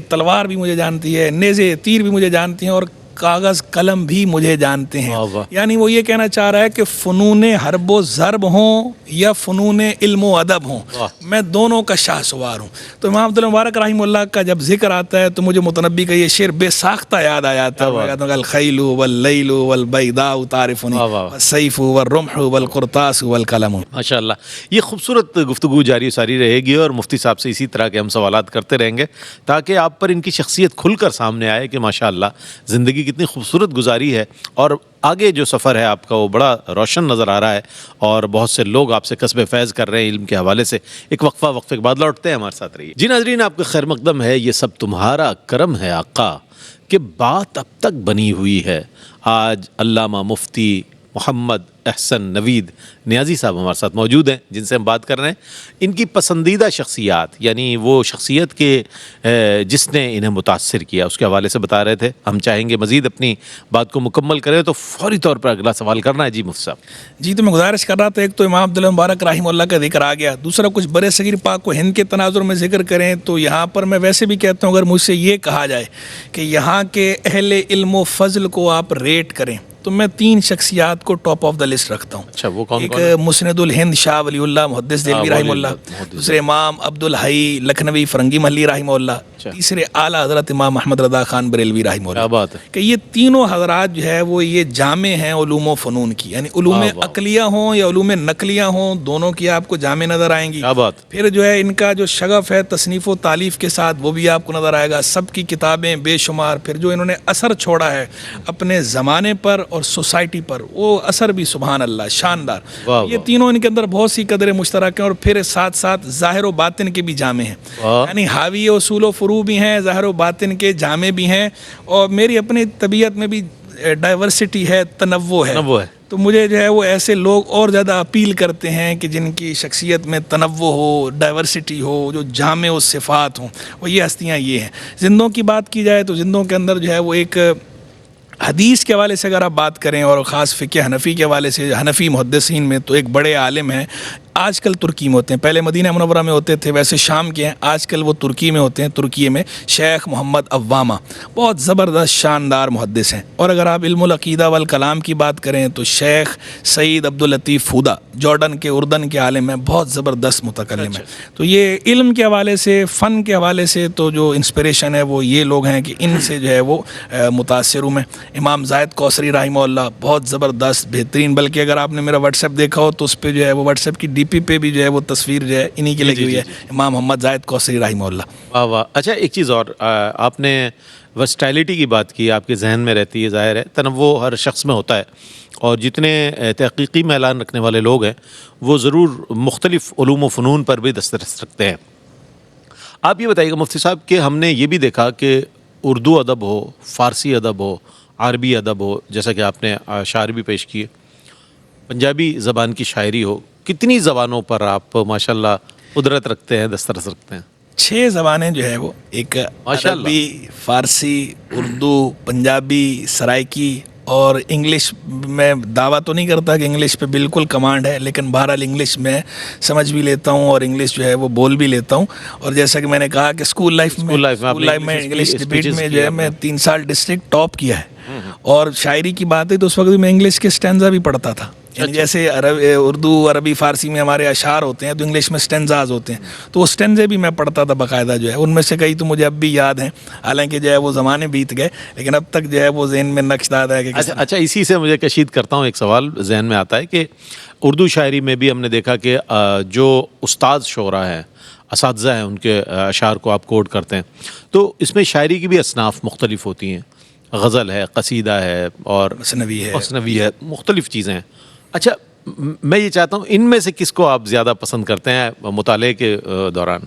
تلوار بھی مجھے جانتی ہے، نیزے تیر بھی مجھے جانتی ہیں، اور کاغذ قلم بھی مجھے جانتے ہیں. یعنی وہ یہ کہنا چاہ رہا ہے کہ فنون حرب و ضرب ہوں یا فنون علم و ادب ہوں، میں دونوں کا شاہ سوار ہوں. تو امام عبداللہ مبارک رحمہ اللہ کا جب ذکر آتا ہے تو مجھے متنبی کا یہ شعر بے ساختہ یاد آ جاتا ہے: الخیل واللیل والبیداء تعرفنی والسیف والرمح والقرطاس والقلم. ماشاء اللہ. یہ خوبصورت گفتگو جاری ساری رہے گی اور مفتی صاحب سے اسی طرح کے ہم سوالات کرتے رہیں گے تاکہ آپ پر ان کی شخصیت کھل کر سامنے آئے کہ ماشاء اللہ زندگی کتنی خوبصورت گزاری ہے اور آگے جو سفر ہے آپ کا وہ بڑا روشن نظر آ رہا ہے اور بہت سے لوگ آپ سے کسب فیض کر رہے ہیں علم کے حوالے سے. ایک وقفے کے بعد لوٹتے ہیں، ہمارے ساتھ رہیے. جی ناظرین، آپ کا خیر مقدم ہے. یہ سب تمہارا کرم ہے آقا کہ بات اب تک بنی ہوئی ہے. آج علامہ مفتی محمد احسن نوید نیازی صاحب ہمارے ساتھ موجود ہیں جن سے ہم بات کر رہے ہیں. ان کی پسندیدہ شخصیات، یعنی وہ شخصیت کے جس نے انہیں متاثر کیا، اس کے حوالے سے بتا رہے تھے. ہم چاہیں گے مزید اپنی بات کو مکمل کریں تو فوری طور پر اگلا سوال کرنا ہے. جی مفتی صاحب. جی تو میں گزارش کر رہا تھا، ایک تو امام عبداللہ مبارک رحمہ اللہ کا ذکر آ گیا، دوسرا کچھ برے صغیر پاک و ہند کے تناظر میں ذکر کریں تو یہاں پر میں ویسے بھی کہتا ہوں اگر مجھ سے یہ کہا جائے کہ یہاں کے اہل علم و فضل کو آپ ریٹ کریں تو میں 3 شخصیات کو ٹاپ آف دا لسٹ رکھتا ہوں. اچھا، وہ کون؟ ایک مسند الہند شاہ ولی اللہ محدث دہلوی رحمہ اللہ، دوسرے امام عبد الحی لکھنوی فرنگی محلی رحمہ اللہ، تیسرے اعلیٰ حضرت امام محمد رضا خان بریلوی رحمہ اللہ. بات ہے کہ یہ تینوں حضرات جو ہے وہ یہ جامع ہیں علوم و فنون کی، یعنی علوم عقلیہ ہوں یا علوم نقلیہ ہوں، دونوں کی آپ کو جامع نظر آئیں گی. پھر جو ہے ان کا جو شغف ہے تصنیف و تالیف کے ساتھ وہ بھی آپ کو نظر آئے گا. سب کی کتابیں بے شمار. پھر جو انہوں نے اثر چھوڑا ہے اپنے زمانے پر اور سوسائٹی پر، وہ اثر بھی سبحان اللہ شاندار. یہ تینوں ان کے اندر بہت سی قدریں مشترک ہیں اور پھر ساتھ ساتھ ظاہر و باطن کے بھی جامع ہیں، یعنی حاوی اصول و فروع بھی ہیں، ظاہر و باطن کے جامع بھی ہیں. اور میری اپنی طبیعت میں بھی ڈائیورسٹی ہے، تنوع ہے. تو مجھے جو ہے وہ ایسے لوگ اور زیادہ اپیل کرتے ہیں کہ جن کی شخصیت میں تنوع ہو، ڈائیورسٹی ہو، جو جامع و صفات ہوں. وہ یہ ہستیاں یہ ہیں. زندوں کی بات کی جائے تو زندوں کے اندر جو ہے وہ ایک حدیث کے حوالے سے اگر آپ بات کریں اور خاص فقہ حنفی کے حوالے سے، حنفی محدثین میں تو ایک بڑے عالم ہیں. آج کل ترکی میں ہوتے ہیں، پہلے مدینہ منورہ میں ہوتے تھے، ویسے شام کے ہیں، آج کل وہ ترکی میں ہوتے ہیں. ترکی میں شیخ محمد عوامہ بہت زبردست شاندار محدث ہیں. اور اگر آپ علم العقیدہ والکلام کی بات کریں تو شیخ سعید عبداللطیف فودہ جارڈن کے اردن کے عالم ہیں، بہت زبردست متکلم ہیں. تو یہ علم کے حوالے سے، فن کے حوالے سے تو جو انسپریشن ہے وہ یہ لوگ ہیں کہ ان سے جو ہے وہ متاثر ہوں میں. امام زاہد کوثری رحمہ اللہ بہت زبردست بہترین، بلکہ اگر آپ نے میرا واٹس ایپ دیکھا ہو تو اس پہ جو ہے وہ واٹس ایپ کی ڈی پی پہ بھی جو ہے وہ تصویر جو ہے انہی کی لگی ہوئی ہے، امام محمد زاہد کوثری رحمہ اللہ. واہ واہ. اچھا ایک چیز اور، آپ نے ورسٹائلٹی کی بات کی، آپ کے ذہن میں رہتی ہے، ظاہر ہے تنوع ہر شخص میں ہوتا ہے اور جتنے تحقیقی میلان رکھنے والے لوگ ہیں وہ ضرور مختلف علوم و فنون پر بھی دسترس رکھتے ہیں. آپ یہ بتائیے گا مفتی صاحب کہ ہم نے یہ بھی دیکھا کہ اردو ادب ہو، فارسی ادب ہو، عربی ادب ہو، جیسا کہ آپ نے اشعار بھی پیش کیے، پنجابی زبان کی شاعری ہو، کتنی زبانوں پر آپ ماشاءاللہ قدرت رکھتے ہیں، دسترس رکھتے ہیں. 6 زبانیں جو ہے وہ، ایک عربی، فارسی، اردو، پنجابی، سرائکی اور انگلش. میں دعویٰ تو نہیں کرتا کہ انگلش پہ بالکل کمانڈ ہے، لیکن بہرحال انگلش میں سمجھ بھی لیتا ہوں اور انگلش جو ہے وہ بول بھی لیتا ہوں. اور جیسا کہ میں نے کہا کہ اسکول لائف میں انگلش ڈبیٹ میں جو ہے میں 3 سال ڈسٹرکٹ ٹاپ کیا ہے. اور شاعری کی بات ہے تو اس وقت میں انگلش کے اسٹینزا بھی پڑھتا تھا. یعنی جیسے اردو، عربی، فارسی میں ہمارے اشعار ہوتے ہیں تو انگلش میں سٹینزاز ہوتے ہیں، تو وہ سٹینزے بھی میں پڑھتا تھا باقاعدہ. جو ہے ان میں سے کئی تو مجھے اب بھی یاد ہیں، حالانکہ جو ہے وہ زمانے بیت گئے، لیکن اب تک جو ہے وہ ذہن میں نقش داد ہے. اچھا اسی سے مجھے کشید کرتا ہوں، ایک سوال ذہن میں آتا ہے کہ اردو شاعری میں بھی ہم نے دیکھا کہ جو استاد شعراء ہیں، اساتذہ ہیں، ان کے اشعار کو آپ کوٹ کرتے ہیں، تو اس میں شاعری کی بھی اصناف مختلف ہوتی ہیں. غزل ہے، قصیدہ ہے اور مثنوی ہے، مختلف چیزیں ہیں. اچھا میں یہ چاہتا ہوں ان میں سے کس کو آپ زیادہ پسند کرتے ہیں مطالعے کے دوران؟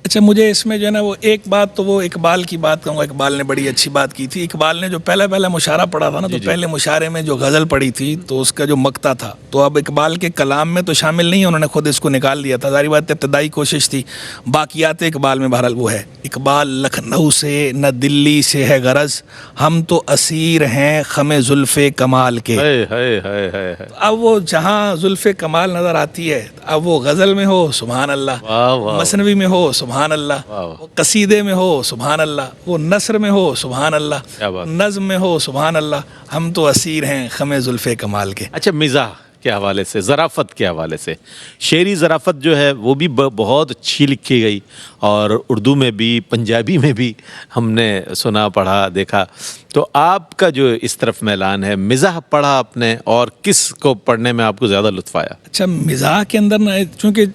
اچھا مجھے اس میں جو ہے نا وہ ایک بات تو وہ اقبال کی بات کہوں گا. اقبال نے بڑی اچھی بات کی تھی. اقبال نے جو پہلا مشاعرہ پڑھا تھا نا, تو پہلے مشاعرے میں جو غزل پڑھی تھی تو اس کا جو مقطع تھا تو اب اقبال کے کلام میں تو شامل نہیں ہے, انہوں نے خود اس کو نکال دیا تھا. ظاہر بات ابتدائی کوشش تھی. باقیات اقبال میں بہرحال وہ ہے, اقبال لکھنؤ سے نہ دلی سے ہے غرض, ہم تو اسیر ہیں خم زلف کمال کے. اب وہ جہاں زلف کمال نظر آتی ہے, اب وہ غزل میں ہو سبحان اللہ, مثنوی میں ہو سبحان اللہ, وہ قصیدے میں ہو سبحان اللہ, وہ نثر میں ہو سبحان اللہ, نظم میں ہو سبحان اللہ, ہم تو اسیر ہیں خم زلف کمال کے. اچھا مزاح کے حوالے سے, ظرافت کے حوالے سے, شعری ظرافت جو ہے وہ بھی بہت اچھی لکھی گئی, اور اردو میں بھی پنجابی میں بھی ہم نے سنا پڑھا دیکھا. تو آپ کا جو اس طرف میلان ہے, مزاح پڑھا آپ نے, اور کس کو پڑھنے میں آپ کو زیادہ لطف آیا؟ اچھا مزاح کے اندر نا چونکہ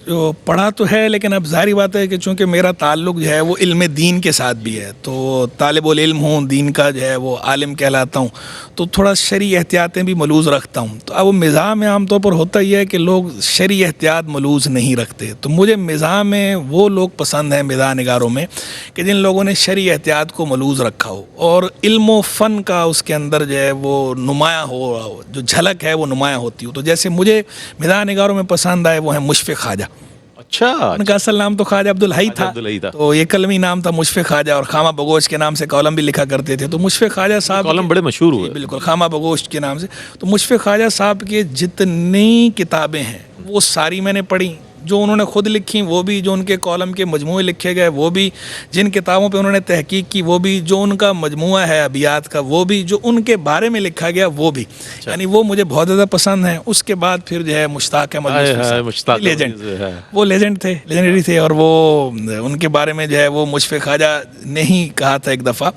پڑھا تو ہے, لیکن اب ظاہری بات ہے کہ چونکہ میرا تعلق جو ہے وہ علم دین کے ساتھ بھی ہے, تو طالب العلم ہوں, دین کا جو ہے وہ عالم کہلاتا ہوں, تو تھوڑا شرعی احتیاطیں بھی ملوز رکھتا ہوں. تو اب مزاح میں عام طور پر ہوتا ہی ہے کہ لوگ شرعی احتیاط ملوز نہیں رکھتے. تو مجھے مزاح میں وہ لوگ پسند ہیں مزاح نگاروں میں کہ جن لوگوں نے شرعی احتیاط کو ملوز رکھا ہو, اور علم و فن کا اس کے اندر جو ہے وہ نمایاں ہو, جو جھلک ہے وہ نمایاں ہوتی ہو. تو جیسے مجھے مزاح نگاروں میں پسند آئے وہ ہیں مشفق خواجہ. اچھا, ان کا اصل نام تو خواجہ عبدالحی تھا, تو یہ کلمی نام تھا مشفق خواجہ, اور خامہ بگوش کے نام سے کالم بھی لکھا کرتے تھے. تو مشفق خواجہ صاحب کالم بڑے مشہور ہوئے, بالکل خامہ بگوش کے نام سے. تو مشفق خواجہ صاحب کے جتنی کتابیں ہیں وہ ساری میں نے پڑھی, جو انہوں نے خود لکھی وہ بھی, جو ان کے کالم کے مجموعے لکھے گئے وہ بھی, جن کتابوں پہ انہوں نے تحقیق کی وہ بھی, جو ان کا مجموعہ ہے ابیات کا وہ بھی, جو ان کے بارے میں لکھا گیا وہ بھی, یعنی وہ مجھے بہت زیادہ پسند ہیں. اس کے بعد پھر جو ہے مشتاق احمد لیجنڈ, وہ لیجنڈ تھے, لیجنڈری تھے, اور وہ ان کے بارے میں جو ہے وہ مشفق خواجہ نے ہی کہا تھا ایک دفعہ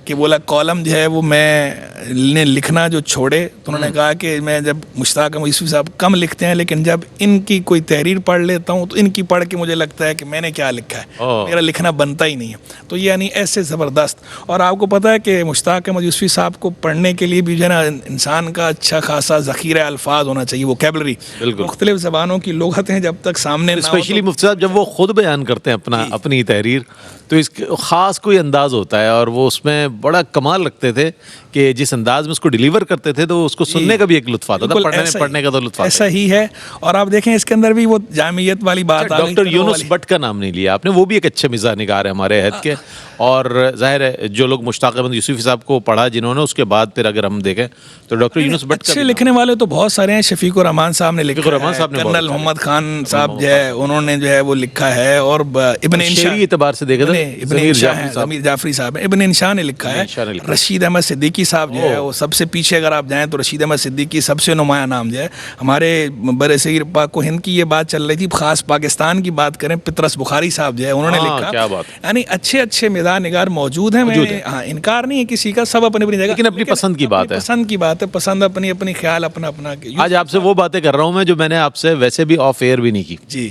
کہ بولا کالم جو ہے وہ میں نے لکھنا جو چھوڑے, تو انہوں نے کہا کہ میں جب مشتاق احمد یوسفی صاحب کم لکھتے ہیں, لیکن جب ان کی کوئی تحریر پڑھ لیتا ہوں تو ان کی پڑھ کے مجھے لگتا ہے کہ میں نے کیا لکھا ہے, میرا لکھنا بنتا ہی نہیں ہے. تو یہ یعنی ایسے زبردست. اور آپ کو پتہ ہے کہ مشتاق احمد یوسفی صاحب کو پڑھنے کے لیے بھی جو ہے نا انسان کا اچھا خاصا ذخیرہ الفاظ ہونا چاہیے, ووکیبلری, مختلف زبانوں کی لغتیں جب تک سامنے نہ ہو. اسپیشلی مفتی صاحب جب وہ خود بیان کرتے ہیں اپنی تحریر, تو اس خاص کوئی انداز ہوتا ہے, اور وہ اس میں بڑا کمال رکھتے تھے کہ جس انداز میں اس کو ڈیلیور کرتے تھے تو اس کو سننے کا بھی ایک لطف آتا تھا, پڑھنے کا تو لطف آتا. ایسا ہی ہے. اور آپ دیکھیں اس کے اندر بھی وہ جامعیت والی بات. ڈاکٹر یونس بٹ کا نام نہیں لیا آپ نے, وہ بھی ایک اچھے مزاح نگار ہیں ہمارے عہد کے. اور ظاہر ہے جو لوگ مشتاق احمد یوسفی صاحب کو پڑھا جنہوں نے, اس کے بعد پھر اگر ہم دیکھیں تو ڈاکٹر یونس بٹ اچھے لکھنے والے تو بہت سارے ہیں. شفیق الرحمان صاحب نے لکھا ہے, کرنل محمد خان صاحب جو ہے انہوں نے جو ہے وہ لکھا ہے, اور ابن انشاء اعتبار سے دیکھا ضمیر جعفری صاحب, ابن انشاء نے لکھا ہے. رشید احمد صدیقی صاحب جو ہے وہ سب سے پیچھے اگر آپ جائیں تو رشید احمد صدیقی سب سے نمایاں نام جو ہے ہمارے بر صغیر پاک و ہند کی. یہ بات چل رہی تھی, خاص پاکستان کی بات کریں, پطرس بخاری صاحب جو ہے انہوں نے لکھا. یعنی اچھے اچھے مزاح نگار موجود ہیں. میں ہاں انکار نہیں ہے کسی کا, سب اپنی اپنی جگہ, لیکن اپنی پسند کی بات ہے, پسند کی بات ہے, پسند اپنی اپنی, خیال اپنا اپنا. آج آپ سے وہ باتیں کر رہا ہوں میں جو میں نے آپ سے ویسے بھی آف ایئر بھی نہیں کی. جی.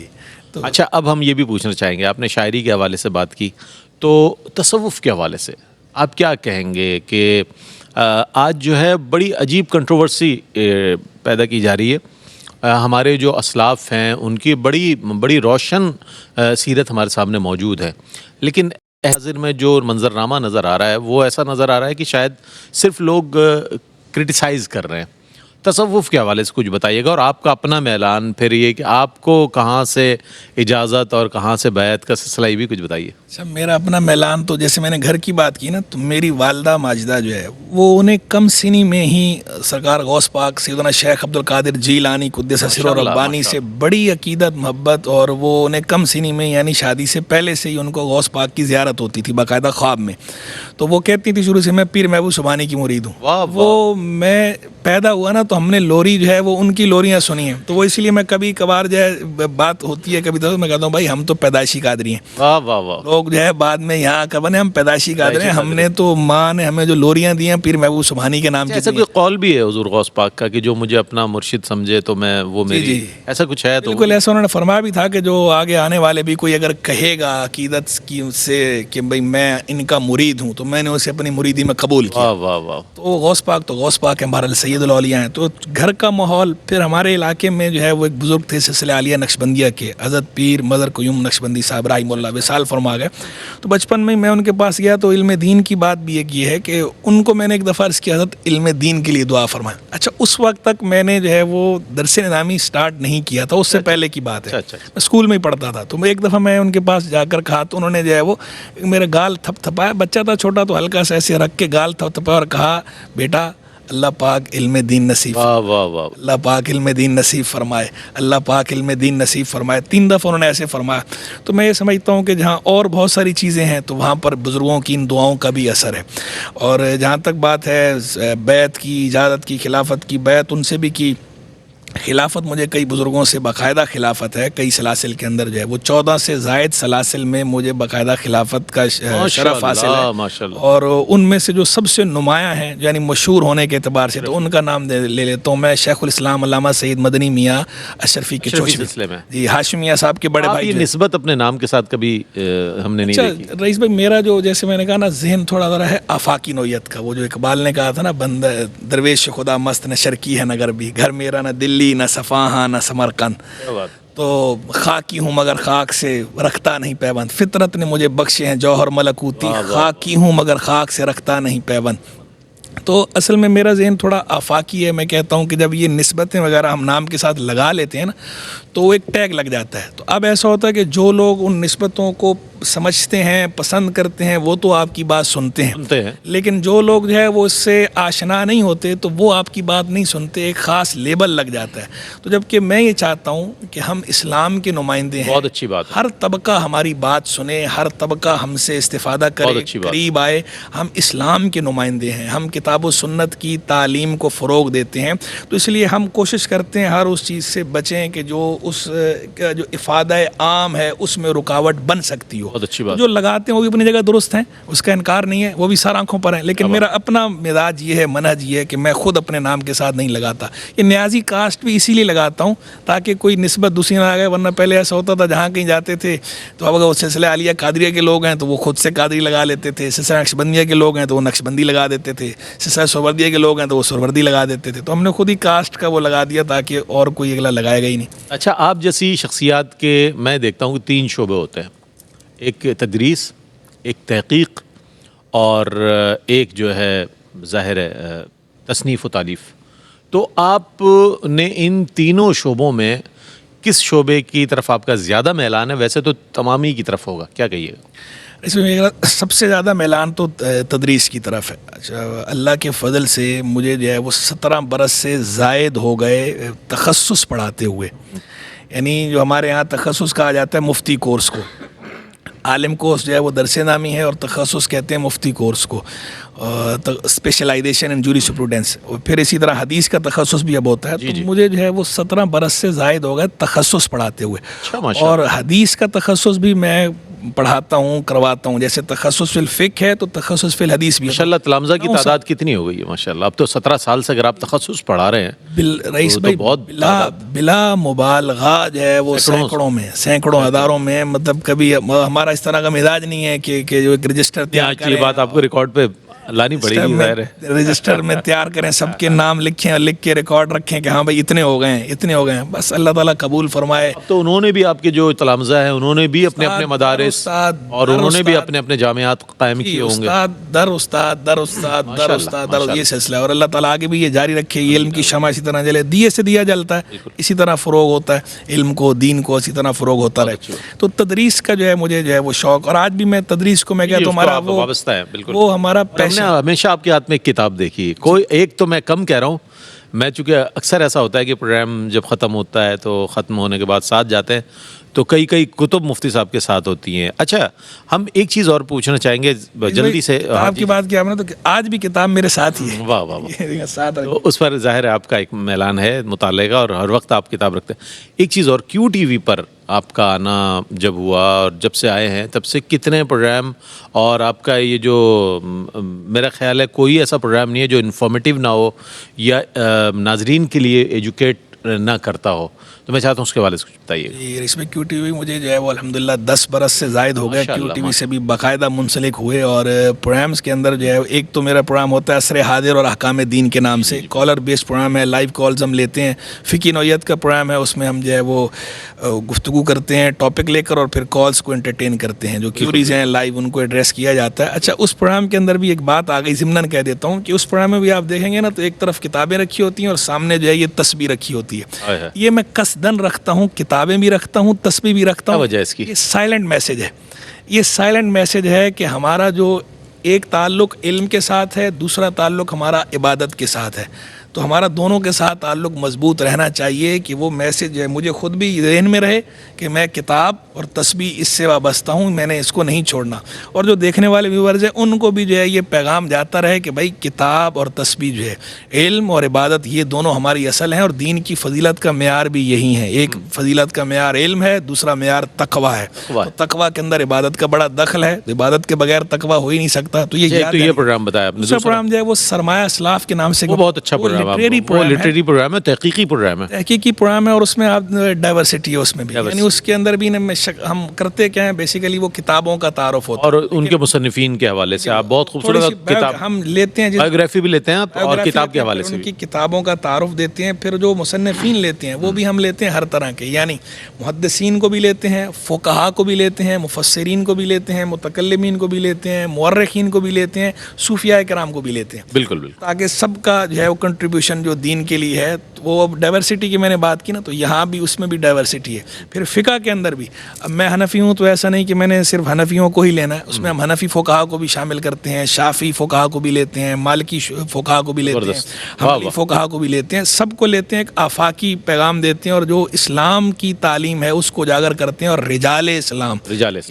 اچھا اب ہم یہ بھی پوچھنا چاہیں گے, آپ نے شاعری کے حوالے سے بات کی, تو تصوف کے حوالے سے آپ کیا کہیں گے کہ آج جو ہے بڑی عجیب کنٹروورسی پیدا کی جا رہی ہے. ہمارے جو اسلاف ہیں ان کی بڑی روشن سیرت ہمارے سامنے موجود ہے, لیکن حاضر میں جو منظرنامہ نظر آ رہا ہے وہ ایسا نظر آ رہا ہے کہ شاید صرف لوگ کرٹیسائز کر رہے ہیں. تصوف کے حوالے سے کچھ بتائیے گا, اور آپ کا اپنا میلان, پھر یہ کہ آپ کو کہاں سے اجازت اور کہاں سے بیعت کا سلسلہ, یہ بھی کچھ بتائیے. اچھا میرا اپنا میلان تو جیسے میں نے گھر کی بات کی نا, تو میری والدہ ماجدہ جو ہے وہ انہیں کم سنی میں ہی سرکار غوث پاک سیدنا شیخ عبد القادر جیلانی قدس سرہ ربانی سے بڑی عقیدت محبت, اور وہ انہیں کم سنی میں یعنی شادی سے پہلے سے ہی ان کو غوث پاک کی زیارت ہوتی تھی باقاعدہ خواب میں. تو وہ کہتی تھی شروع سے میں پیر محبوب سبحانی کی مرید ہوں. وہ میں پیدا ہوا نا تو ہم نے لوری جو ہے وہ ان کی لوریاں سنی ہیں, تو وہ اس لیے میں کبھی کبھار جو ہے بات ہوتی ہے کبھی تو میں کہتا ہوں بھائی ہم تو پیدائشی قادری ہیں. واہ واہ واہ. لوگ جو ہے بعد میں یہاں کا بنے ہم پیدائشی قادری ہیں, ہم نے تو ماں نے ہمیں جو لوریاں دی ہیں پیر محبوب سبحانی کے نام کی. ایسا کوئی قول بھی ہے حضور غوث پاک کا کہ جو مجھے اپنا مرشد سمجھے تو میں وہ میری, ایسا کچھ ہے؟ تو بالکل ایسا انہوں نے فرمایا بھی تھا کہ جو آگے آنے والے بھی کوئی اگر کہے گا عقیدت کی سے کہ بھائی میں ان کا مرید ہوں, تو میں نے اسے اپنی مریدی میں قبول کیا. واہ واہ. تو غوث پاک ہے, بہرحال سید الاولیاء ہیں. تو گھر کا ماحول. پھر ہمارے علاقے میں جو ہے وہ ایک بزرگ تھے سلسلہ عالیہ نقشبندیہ کے, حضرت پیر مظہر قیوم نقشبندی صاحب رحمہ اللہ وصال فرما گئے. تو بچپن میں ان کے پاس گیا تو علم دین کی بات بھی ایک یہ ہے کہ ان کو میں نے ایک دفعہ عرض کیا حضرت علم دین کے لیے دعا فرمائیں. اچھا اس وقت تک میں نے جو ہے وہ درس نظامی سٹارٹ نہیں کیا تھا, اس سے پہلے کی بات ہے, میں اسکول میں ہی پڑھتا تھا. تو ایک دفعہ میں ان کے پاس جا کر کہا تو انہوں نے جو ہے وہ میرا گال تھپ تھپایا, بچہ تھا چھوٹا, تو ہلکا سا ایسے رکھ کے گال تھپ تھپایا اور کہا بیٹا اللہ پاک علم دین نصیب, اللہ پاک علم دین نصیب فرمائے, اللہ پاک علم دین نصیب فرمائے. 3 دفعہ انہوں نے ایسے فرمایا. تو میں یہ سمجھتا ہوں کہ جہاں اور بہت ساری چیزیں ہیں تو وہاں پر بزرگوں کی ان دعاؤں کا بھی اثر ہے. اور جہاں تک بات ہے بیعت کی, اجازت کی, خلافت کی, بیعت ان سے بھی کی. خلافت مجھے کئی بزرگوں سے باقاعدہ خلافت ہے, کئی سلاسل کے اندر جو ہے وہ 14 سے زائد سلاسل میں مجھے باقاعدہ خلافت کا شرف حاصل ہے. اور ان میں سے جو سب سے نمایاں ہیں یعنی مشہور ہونے کے اعتبار سے تو ان کا نام لے لیتا ہوں میں. شیخ الاسلام علامہ سید مدنی میاں اشرفی کے چوشی, جی ہاشم میاں صاحب کے بڑے بھائی. نسبت اپنے نام کے ساتھ کبھی ہم نے نہیں دیکھی. رئیس بھائی میرا جو جیسے میں نے کہا نا ذہن تھوڑا ذرا ہے آفاقی نوعیت کا. وہ جو اقبال نے کہا تھا نا بندہ درویش خدا مست نہ شرکی ہے نگر بھی, گھر میرا نہ دلی نہ صفاہاں نہ سمرقند, تو خاکی ہوں مگر خاک سے رکھتا نہیں پیوند. فطرت نے مجھے بخشے ہیں جوہر ملکوتی, خاکی ہوں مگر خاک سے رکھتا نہیں پیوند. تو اصل میں میرا ذہن تھوڑا آفاقی ہے. میں کہتا ہوں کہ جب یہ نسبتیں وغیرہ ہم نام کے ساتھ لگا لیتے ہیں نا تو وہ ایک ٹیگ لگ جاتا ہے. تو اب ایسا ہوتا ہے کہ جو لوگ ان نسبتوں کو سمجھتے ہیں, پسند کرتے ہیں, وہ تو آپ کی بات سنتے ہیں, لیکن جو لوگ جو ہے وہ اس سے آشنا نہیں ہوتے تو وہ آپ کی بات نہیں سنتے, ایک خاص لیبل لگ جاتا ہے. تو جب کہ میں یہ چاہتا ہوں کہ ہم اسلام کے نمائندے ہیں, بہت اچھی بات, ہر طبقہ ہماری بات سنے, ہر طبقہ ہم سے استفادہ کرے, قریب آئے. ہم اسلام کے نمائندے ہیں, ہم کتاب و سنت کی تعلیم کو فروغ دیتے ہیں. تو اس لیے ہم کوشش کرتے ہیں ہر اس چیز سے بچیں کہ جو اس کا جو افادہ عام ہے اس میں رکاوٹ بن سکتی ہو. بہت اچھی بات. جو لگاتے ہیں وہ بھی اپنی جگہ درست ہیں, اس کا انکار نہیں ہے, وہ بھی سر آنکھوں پر ہیں. لیکن میرا اپنا مزاج یہ ہے, منہج یہ ہے کہ میں خود اپنے نام کے ساتھ نہیں لگاتا. یہ نیازی کاسٹ بھی اسی لیے لگاتا ہوں تاکہ کوئی نسبت دوسری نہ آ گئے. ورنہ پہلے ایسا ہوتا تھا جہاں کہیں جاتے تھے تو اب اگر وہ سلسلہ عالیہ قادریہ کے لوگ ہیں تو وہ خود سے قادری لگا لیتے تھے, سلسلہ نقشبندیہ کے لوگ ہیں تو وہ نقشبندی لگا دیتے تھے, سلسلہ سہروردیہ کے لوگ ہیں تو وہ سہروردی لگا دیتے تھے. تو ہم نے خود ہی کاسٹ کا وہ لگا دیا تاکہ اور کوئی اگلا لگائے گا ہی نہیں. اچھا, آپ جیسی شخصیات کے میں دیکھتا ہوں کہ 3 شعبے ہوتے ہیں, ایک تدریس, ایک تحقیق, اور ایک جو ہے ظاہر ہے تصنیف و تالیف. تو آپ نے ان تینوں شعبوں میں کس شعبے کی طرف آپ کا زیادہ میلان ہے؟ ویسے تو تمام ہی کی طرف ہوگا, کیا کہیے گا؟ اس میں میرا سب سے زیادہ میلان تو تدریس کی طرف ہے. اچھا, اللہ کے فضل سے مجھے جو ہے وہ 17 برس سے زائد ہو گئے تخصص پڑھاتے ہوئے. یعنی جو ہمارے ہاں تخصص کہا جاتا ہے مفتی کورس کو, عالم کورس جو ہے وہ درس نامی ہے, اور تخصص کہتے ہیں مفتی کورس کو, اسپیشلائزیشن ان جوریسپروڈنس. اور پھر اسی طرح حدیث کا تخصص بھی اب ہوتا ہے. تو مجھے جو ہے وہ 17 برس سے زائد ہو گئے تخصص پڑھاتے ہوئے. اور حدیث کا تخصص بھی میں پڑھاتا ہوں, کرواتا ہوں. جیسے تخصص فی الفقہ ہے تو تخصص فی الحدیث بھی. ماشاءاللہ تلامذہ کی تعداد کتنی ہو گئی ہے ماشاءاللہ؟ اب تو 17 سال سے اگر آپ تخصص پڑھا رہے ہیں رئیس بھائی, بلا مبالغہ جو ہے وہ سینکڑوں میں, سینکڑوں ہزاروں میں. مطلب کبھی ہمارا اس طرح کا مزاج نہیں ہے کہ جو ایک رجسٹر تیار کریں. یہ بات آپ کو ریکارڈ پہ لانی پڑے گی, ظاہر ہے رجسٹر میں تیار کریں, سب کے نام لکھیں اور لکھ کے ریکارڈ رکھیں کہ ہاں بھائی اتنے ہو گئے ہیں, اتنے ہو گئے ہیں. بس اللہ تعالیٰ قبول فرمائے. تو انہوں نے بھی آپ کے جو تلامذہ ہیں انہوں نے بھی اپنے اپنے مدارس اور انہوں نے بھی اپنے اپنے جامعات قائم کیے ہوں گے. استاد در استاد یہ سلسلہ ہے. اور اللہ تعالیٰ آگے بھی یہ جاری رکھے. یہ علم کی شمع اسی طرح جلے, دیے سے دیا جلتا ہے, اسی طرح فروغ ہوتا ہے علم کو, دین کو اسی طرح فروغ ہوتا رہے. تو تدریس کا جو ہے مجھے جو ہے وہ شوق, اور آج بھی میں تدریس کو میں کہتا ہوں ہمارا وابستہ ہے. بالکل, وہ ہمارا پیشن. ہمیشہ آپ کے ہاتھ میں ایک کتاب دیکھی, کوئی ایک تو میں کم کہہ رہا ہوں, میں چونکہ اکثر ایسا ہوتا ہے کہ پروگرام جب ختم ہوتا ہے تو ختم ہونے کے بعد ساتھ جاتے ہیں تو کئی کتب مفتی صاحب کے ساتھ ہوتی ہیں. اچھا, ہم ایک چیز اور پوچھنا چاہیں گے جلدی سے. آپ کی بات کیا, تو آج بھی کتاب میرے ساتھ ہی ہے. واہ واہ واہ. اس پر ظاہر ہے آپ کا ایک میلان ہے مطالعے کا, اور ہر وقت آپ کتاب رکھتے ہیں. ایک چیز اور, کیو ٹی وی پر آپ کا آنا جب ہوا اور جب سے آئے ہیں تب سے کتنے پروگرام, اور آپ کا یہ جو میرا خیال ہے کوئی ایسا پروگرام نہیں ہے جو انفارمیٹیو نہ ہو یا ناظرین کے لیے ایجوکیٹ نہ کرتا ہو. تو میں چاہتا ہوں اس کے حوالے سے کچھ بتائیے. یہ اس میں کیو ٹی وی مجھے جو ہے وہ الحمدللہ 10 برس سے زائد ہو گیا. ماشاء کیو اللہ، ٹی وی سے بھی باقاعدہ منسلک ہوئے, اور پروگرامز کے اندر جو ہے ایک تو میرا پروگرام ہوتا ہے عصر حاضر اور احکام دین کے نام سے, کالر بیسڈ پروگرام ہے, لائیو کالز ہم لیتے ہیں. فقہی نوعیت کا پروگرام ہے, اس میں ہم جو ہے وہ گفتگو کرتے ہیں ٹاپک لے کر, اور پھر کالز کو انٹرٹین کرتے ہیں, جو کیوریز ہیں لائیو ان کو ایڈریس کیا جاتا ہے. اچھا, اس پروگرام کے اندر بھی ایک بات آ گئی, ضمناً کہہ دیتا ہوں کہ اس پروگرام میں بھی آپ دیکھیں گے نا تو ایک طرف کتابیں رکھی ہوتی ہیں اور سامنے جو ہے یہ تسبیح رکھی ہوتی ہے. یہ میں قصدن رکھتا ہوں, کتابیں بھی رکھتا ہوں, تسبیح بھی رکھتا ہوں. کیا وجہ ہے اس کی؟ یہ سائلنٹ میسج ہے. یہ سائلنٹ میسج ہے کہ ہمارا جو ایک تعلق علم کے ساتھ ہے, دوسرا تعلق ہمارا عبادت کے ساتھ ہے. تو ہمارا دونوں کے ساتھ تعلق مضبوط رہنا چاہیے کہ وہ میسج جو ہے مجھے خود بھی ذہن میں رہے کہ میں کتاب اور تسبیح اس سے وابستہ ہوں, میں نے اس کو نہیں چھوڑنا. اور جو دیکھنے والے ویورز ہیں ان کو بھی جو ہے یہ پیغام جاتا رہے کہ بھائی کتاب اور تسبیح جو ہے, علم اور عبادت, یہ دونوں ہماری اصل ہیں, اور دین کی فضیلت کا معیار بھی یہی ہے. ایک فضیلت کا معیار علم ہے, دوسرا معیار تقویٰ ہے. تو تقویٰ کے اندر عبادت کا بڑا دخل ہے, عبادت کے بغیر تقویٰ ہو ہی نہیں سکتا. تو یہ پروگرام بتایا آپ نے, دوسرا پروگرام جو ہے وہ سرمایہ اسلاف کے نام سے, وہ بہت اچھا پروگرام ہے, لٹریری پروگرام ہے, تحقیقی پروگرام ہے, تحقیقی پروگرام ہے, اور اس میں آپ ڈائیورسٹی ہے اس میں بھی, یعنی اس کے اندر بھی ہم کرتے کیا ہیں, بیسیکلی وہ کتابوں کا تعارف ہوتا ہے, اور ان کے مصنفین کے حوالے سے آپ بہت خوبصورت کتاب ہم لیتے ہیں, بایوگرافی بھی لیتے ہیں آپ, اور کتاب کے حوالے سے ان کی کتابوں کا تعارف دیتے ہیں. پھر جو مصنفین لیتے ہیں وہ بھی ہم لیتے ہیں ہر طرح کے, یعنی محدثین کو بھی لیتے ہیں, فقہا کو بھی لیتے ہیں, مفسرین کو بھی لیتے ہیں, متکلمین کو بھی لیتے ہیں, مورخین کو بھی لیتے ہیں, صوفیاء کرام کو بھی لیتے ہیں. بالکل بالکل, تاکہ سب کا جو ہے وہ کنٹریبیوشن جو دین کے لیے ہے, وہ ڈائیورسٹی کی میں نے بات کی نا, تو یہاں بھی اس میں بھی ڈائیورسٹی ہے. پھر فقہ کے اندر بھی, اب میں حنفی ہوں تو ایسا نہیں کہ میں نے صرف حنفیوں کو ہی لینا ہے, اس میں ہم حنفی فقہا کو بھی شامل کرتے ہیں, شافعی فقہا کو بھی لیتے ہیں, مالکی فقہا کو بھی لیتے ہیں, حنبلی فقہا کو بھی لیتے ہیں, سب کو لیتے ہیں. ایک آفاقی پیغام دیتے ہیں, اور جو اسلام کی تعلیم ہے اس کو اجاگر کرتے ہیں. اور رجال اسلام,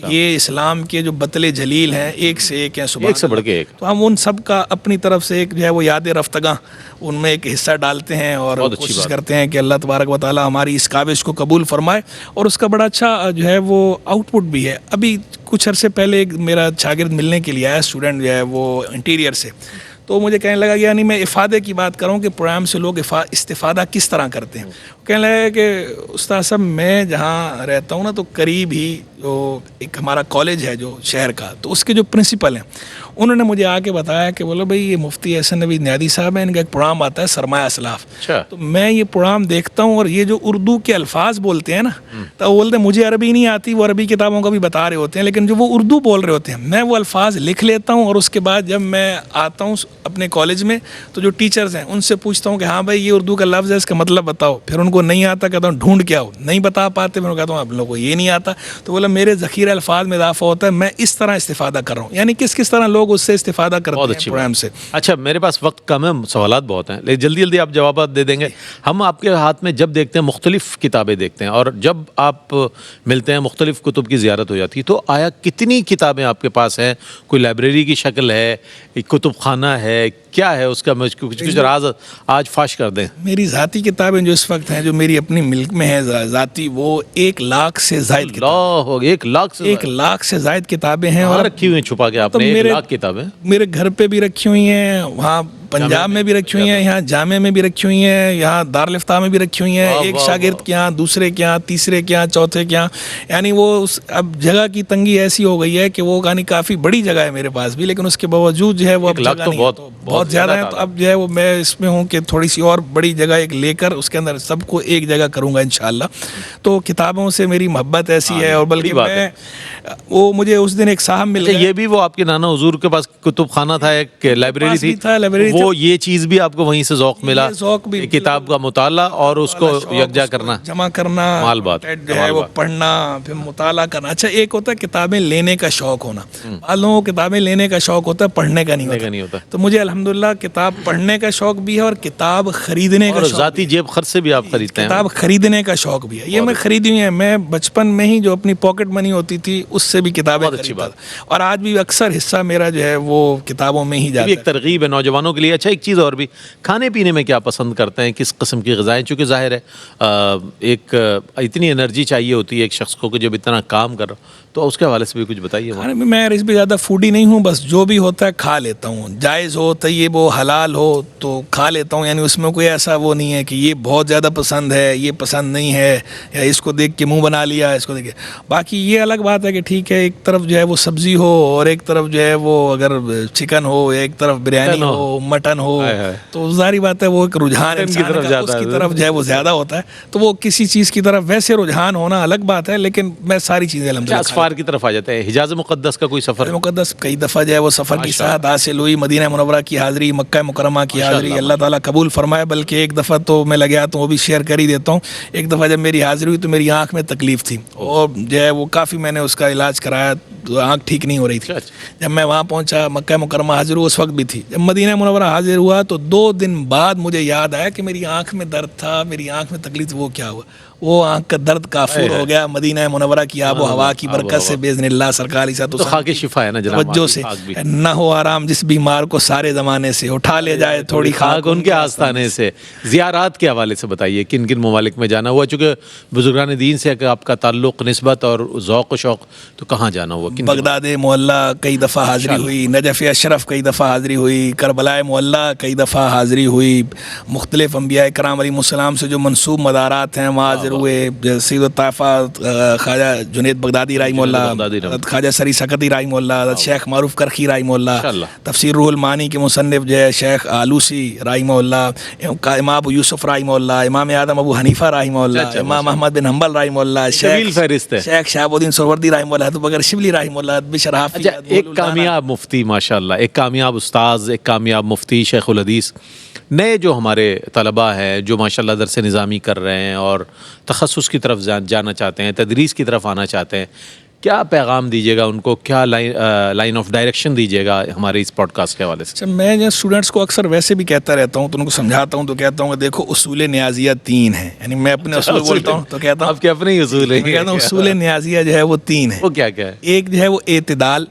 یہ اسلام کے جو بطل جلیل ہیں ایک سے ایک ہیں, ایک سے بڑھ کے ایک, تو ہم ان سب کا اپنی طرف سے ایک جو ہے وہ یاد رفتگاں ان میں ایک حصہ ڈالتے ہیں, اور کوشش کرتے ہیں کہ اللہ تبارک و تعالی ہماری اس کاوش کو قبول فرمائے. اور اس کا بڑا اچھا جو ہے وہ آؤٹ پٹ بھی ہے. ابھی کچھ عرصے پہلے ایک میرا شاگرد ملنے کے لیے آیا, اسٹوڈنٹ جو ہے وہ انٹیریئر سے, تو مجھے کہنے لگا, یعنی میں افادے کی بات کروں کہ پروگرام سے لوگ استفادہ کس طرح کرتے ہیں. کہنے لگا کہ استاد صاحب میں جہاں رہتا ہوں نا تو قریب ہی جو ایک ہمارا کالج ہے جو شہر کا, تو اس کے جو پرنسپل ہیں انہوں نے مجھے آ کے بتایا کہ بولو بھائی یہ مفتی احسن نوید نیادی صاحب ہیں, ان کا ایک پروگرام آتا ہے سرمایہ اسلاف. تو میں یہ پروگرام دیکھتا ہوں, اور یہ جو اردو کے الفاظ بولتے ہیں نا, تو وہ بولتے ہیں مجھے عربی نہیں آتی, وہ عربی کتابوں کا بھی بتا رہے ہوتے ہیں, لیکن جو وہ اردو بول رہے ہوتے ہیں میں وہ الفاظ لکھ لیتا ہوں, اور اس کے بعد جب میں آتا ہوں اپنے کالج میں تو جو ٹیچرز ہیں ان سے پوچھتا ہوں کہ ہاں بھائی یہ اردو کا لفظ ہے, اس کا مطلب بتاؤ. پھر ان کو نہیں آتا, کہتا ہوں ڈھونڈ کے آؤ, نہیں بتا پاتے, میں کہتا ہوں آپ لوگوں کو یہ نہیں آتا, تو بولا میرے ذخیرہ الفاظ میں اضافہ ہوتا ہے, میں اس طرح استفادہ کر رہا ہوں. یعنی کس طرح لوگ اس سے استفادہ کرتے ہیں پروگرام سے. اچھا, میرے پاس وقت کم ہے, سوالات بہت ہیں, لیکن جلدی جلدی آپ جوابات دے دیں گے. ہم آپ کے ہاتھ میں جب دیکھتے ہیں مختلف کتابیں دیکھتے ہیں, اور جب آپ ملتے ہیں مختلف کتب کی زیارت ہو جاتی ہے, تو آیا کتنی کتابیں آپ کے پاس ہیں؟ کوئی لائبریری کی شکل ہے, کتب خانہ ہے, کیا ہے اس کا؟ کچھ راز آج فاش کر دیں. میری ذاتی کتابیں جو اس وقت ہیں جو میری اپنی ملک میں ہیں ذاتی, وہ 1 لاکھ سے زائد کتابیں, 1 لاکھ سے زائد کتابیں ہیں. اور رکھی ہوئی چھپا کے آپ نے 1 لاکھ کتابیں میرے گھر پہ بھی رکھی ہوئی ہیں, وہاں پنجاب میں بھی رکھی ہوئی ہیں, یہاں جامعہ میں بھی رکھی ہوئی ہیں, یہاں دارالفتاح میں بھی رکھی ہوئی ہیں, ایک شاگرد کے یہاں, دوسرے کے یہاں, تیسرے کے یہاں, چوتھے کے یہاں. یعنی وہ اب جگہ کی تنگی ایسی ہو گئی ہے کہ وہ کافی بڑی جگہ ہے میرے پاس بھی, لیکن اس کے باوجود جو ہے وہ بہت زیادہ ہے. تو اب جو ہے وہ میں اس میں ہوں کہ تھوڑی سی اور بڑی جگہ ایک لے کر اس کے اندر سب کو ایک جگہ کروں گا انشاءاللہ. تو کتابوں سے میری محبت ایسی ہے, اور بلکہ میں وہ مجھے اس دن ایک صاحب مل گئے. یہ بھی وہ آپ کے نانا حضور کے پاس کتب خانہ تھا, ایک لائبریری تھی, وہ یہ چیز بھی آپ کو وہیں سے ذوق ملا, کتاب کا مطالعہ اور اس کو یکجا کرنا, جمع کرنا, مال بات جو ہے وہ پڑھنا, پھر مطالعہ کرنا. اچھا, ایک ہوتا ہے کتابیں لینے کا شوق ہونا, بعض لوگوں کو کتابیں لینے کا شوق ہوتا ہے, پڑھنے کا نہیں ہوتا. تو مجھے الحمدللہ کتاب پڑھنے کا شوق بھی ہے, اور کتاب خریدنے کا شوق, ذاتی جیب خرچ سے بھی آپ خریدتے ہیں. کتاب خریدنے کا شوق بھی ہے. یہ میں خریدی ہوئی ہے, میں بچپن میں ہی جو اپنی پاکٹ منی ہوتی تھی اس سے بھی کتابیں خریدتا تھا, اور آج بھی اکثر حصہ میرا جو ہے وہ کتابوں میں ہی جاتا ہے. ایک ترغیب ہے نوجوانوں کے لیے. اچھا, ایک چیز اور بھی, کھانے پینے میں کیا پسند کرتے ہیں, کس قسم کی غذائیں؟ چونکہ ظاہر ہے ایک اتنی انرجی چاہیے ہوتی ہے ایک شخص کو کہ جب اتنا کام کر رہا, تو اس کے حوالے سے بھی کچھ بتائیے. کھانے میں میں اس بھی زیادہ فوڈی نہیں ہوں, بس جو بھی ہوتا ہے کھا لیتا ہوں, جائز ہو طیب ہو حلال ہو تو کھا لیتا ہوں, یعنی اس میں کوئی ایسا وہ نہیں ہے کہ یہ بہت زیادہ پسند ہے یہ پسند نہیں ہے, یا اس کو دیکھ کے منہ بنا لیا اس کو دیکھ کے. باقی یہ الگ بات ہے کہ ٹھیک ہے ایک طرف جو ہے وہ سبزی ہو اور ایک طرف جو ہے وہ اگر چکن ہو, ایک طرف بریانی ہو, مٹن ہو, تو ظاہری بات ہے وہ ایک رجحان انسان کا اس کی طرف جو ہے وہ زیادہ ہوتا ہے. تو وہ کسی چیز کی طرف ویسے رجحان ہونا الگ بات ہے, لیکن میں ساری چیزیں الحمدللہ اسفار کی طرف آ جاتے ہیں. حجاز مقدس کا کوئی سفر؟ مقدس کئی دفعہ جو ہے وہ سفر کی سعادت حاصل ہوئی, مدینہ منورہ کی حاضری, مکہ مکرمہ کی حاضری, اللہ تعالیٰ قبول فرمائے. بلکہ ایک دفعہ تو میں لگیا تو وہ بھی شیئر کر ہی دیتا ہوں. ایک دفعہ جب میری حاضری ہوئی تو میری آنکھ میں تکلیف تھی اور جو ہے وہ کافی میں نے اس کا علاج کرایا, تو آنکھ ٹھیک نہیں ہو رہی تھی. جب میں وہاں پہنچا مکہ مکرمہ حاضر ہوا اس وقت بھی تھی. جب مدینہ منورہ حاضر ہوا تو 2 دن بعد مجھے یاد آیا کہ میری آنکھ میں درد تھا, میری آنکھ میں تکلیف, وہ کیا ہوا, وہ آنکھ کا درد کافور ہو گیا مدینہ منورہ کی آب و ہوا کی برکت سے باذن اللہ. سرکار علیہ الصلوۃ والسلام خاک شفا ہے نا جناب, توجہ سے نہ ہو آرام جس بیمار کو سارے زمانے سے, اٹھا لے جائے تھوڑی خاک ان کے آستانے سے. زیارات کے حوالے سے بتائیے کن کن ممالک میں جانا ہوا, چونکہ بزرگان دین سے آپ کا تعلق نسبت اور ذوق و شوق, تو کہاں جانا ہوا؟ بغداد معلیٰ کئی دفعہ حاضری ہوئی, نجف اشرف کئی دفعہ حاضری ہوئی, کربلا معلیٰ کئی دفعہ حاضری ہوئی, مختلف انبیاء کرام علیہ السلام سے جو منسوب مدارات ہیں وہاں حاضر ہوئے. سید الطائفہ خواجہ جنید بغدادی رحمہ اللہ, خواجہ سری سکتی رحمہ اللہ, شیخ معروف کرخی رحمہ اللہ, تفسیر روح المعانی کے مصنف جو ہے شیخ آلوسی رحمہ اللہ, امام ابو یوسف رحمہ اللہ, امام اعظم ابو حنیفہ رحمہ اللہ, امام احمد بن حنبل رحمہ اللہ, شیخ شہاب الدین سہروردی رحمہ اللہ, تو بغیر شبلی رحمہ اللہ, بشر حافظ. ایک کامیاب مفتی ماشاءاللہ, ایک کامیاب استاذ, ایک کامیاب مفتی شیخ الحدیث. نئے جو ہمارے طلباء ہیں جو ماشاءاللہ درس نظامی کر رہے ہیں اور تخصص کی طرف جانا چاہتے ہیں, تدریس کی طرف آنا چاہتے ہیں, کیا پیغام دیجیے گا ان کو, کیا لائن آف ڈائریکشن دیجیے گا ہمارے اس پوڈ کاسٹ کے حوالے سے؟ میں جو اسٹوڈنٹس کو اکثر ویسے بھی کہتا رہتا ہوں تو ان کو سمجھاتا ہوں تو کہتا ہوں کہ دیکھو اصول نیازیہ 3 ہیں, یعنی میں اپنے اصول بولتا ہوں تو کہتا ہوں آپ کے اپنے ہی اصول ہیں, کہتا ہوں اصول نیازیہ جو ہے وہ 3 ہیں. وہ کیا کیا ہے؟ ایک جو ہے وہ اعتدال,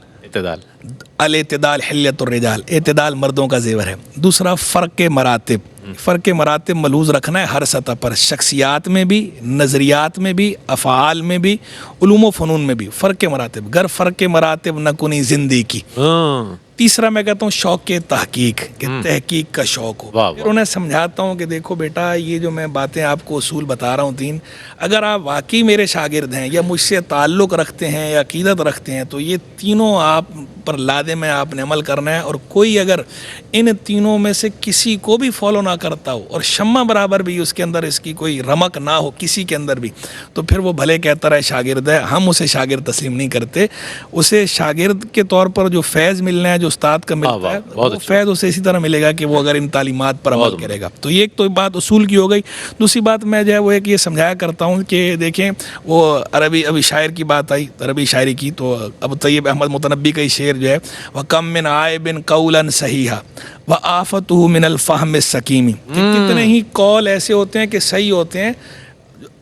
الاعتدال حلیت الرجال, اعتدال مردوں کا زیور ہے. دوسرا فرق مراتب, فرق مراتب ملحوظ رکھنا ہے ہر سطح پر, شخصیات میں بھی, نظریات میں بھی, افعال میں بھی, علوم و فنون میں بھی فرق مراتب. گر فرق مراتب نہ کنی زندگی کی. تیسرا میں کہتا ہوں شوق تحقیق, کہ تحقیق کا شوق ہو. پھر انہیں سمجھاتا ہوں کہ دیکھو بیٹا یہ جو میں باتیں آپ کو اصول بتا رہا ہوں 3, اگر آپ واقعی میرے شاگرد ہیں یا مجھ سے تعلق رکھتے ہیں یا عقیدت رکھتے ہیں تو یہ تینوں آپ پر لازم ہے, آپ نے عمل کرنا ہے. اور کوئی اگر ان تینوں میں سے کسی کو بھی فالو نہ کرتا ہو اور شمع برابر بھی اس کے اندر اس کی کوئی رمق نہ ہو کسی کے اندر بھی, تو پھر وہ بھلے کہتا رہے شاگرد ہے, ہم اسے شاگرد تسلیم نہیں کرتے. اسے شاگرد کے طور پر جو فیض ملنا ہے جو استاد کا ملتا ہے وہ فیض اسے اسی طرح ملے گا کہ وہ اگر ان تعلیمات پر عمل کرے گا. تو یہ ایک تو بات اصول کی ہو گئی. دوسری بات میں جو ہے وہ ایک یہ سمجھایا کرتا ہوں کہ دیکھیں وہ عربی ابھی شاعر کی بات آئی, عربی شاعری کی, تو ابو طیب احمد متنبی کا ہی شعر جو ہے, وَكَم مِّنْ عَائِبٍ قَوْلًا صَحِيحًا وَآفَتُهُ مِنَ الْفَهْمِ السَّقِيمِ. کتنے ہی قول ایسے ہوتے ہیں کہ صحیح ہوتے ہیں,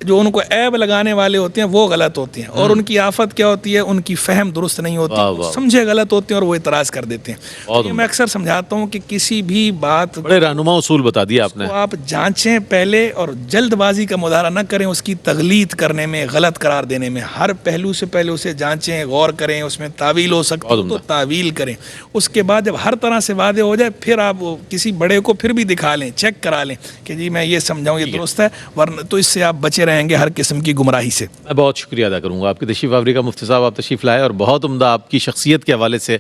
جو ان کو عیب لگانے والے ہوتے ہیں وہ غلط ہوتے ہیں, اور ان کی آفت کیا ہوتی ہے, ان کی فہم درست نہیں ہوتی, سمجھے غلط ہوتے ہیں اور وہ اعتراض کر دیتے ہیں. یہ میں اکثر سمجھاتا ہوں کہ کسی بھی بات, بڑے رہنما اصول بتا دیا آپ نے, آپ جانچیں پہلے اور جلد بازی کا مظاہرہ نہ کریں اس کی تغلیط کرنے میں, غلط قرار دینے میں. ہر پہلو سے پہلے اسے جانچیں, غور کریں, اس میں تعویل ہو سکتی ہے تو تعویل کریں. اس کے بعد جب ہر طرح سے واضح ہو جائے پھر آپ کسی بڑے کو پھر بھی دکھا لیں, چیک کرا لیں کہ جی میں یہ سمجھاؤں یہ درست ہے, ورنہ تو اس سے آپ بچے رہیں گے ہر قسم کی گمراہی سے. میں بہت شکریہ ادا کروں گا آپ کی تشریف آوری کا. مفتی صاحب آپ تشریف لائے اور بہت عمدہ آپ کی شخصیت کے حوالے سے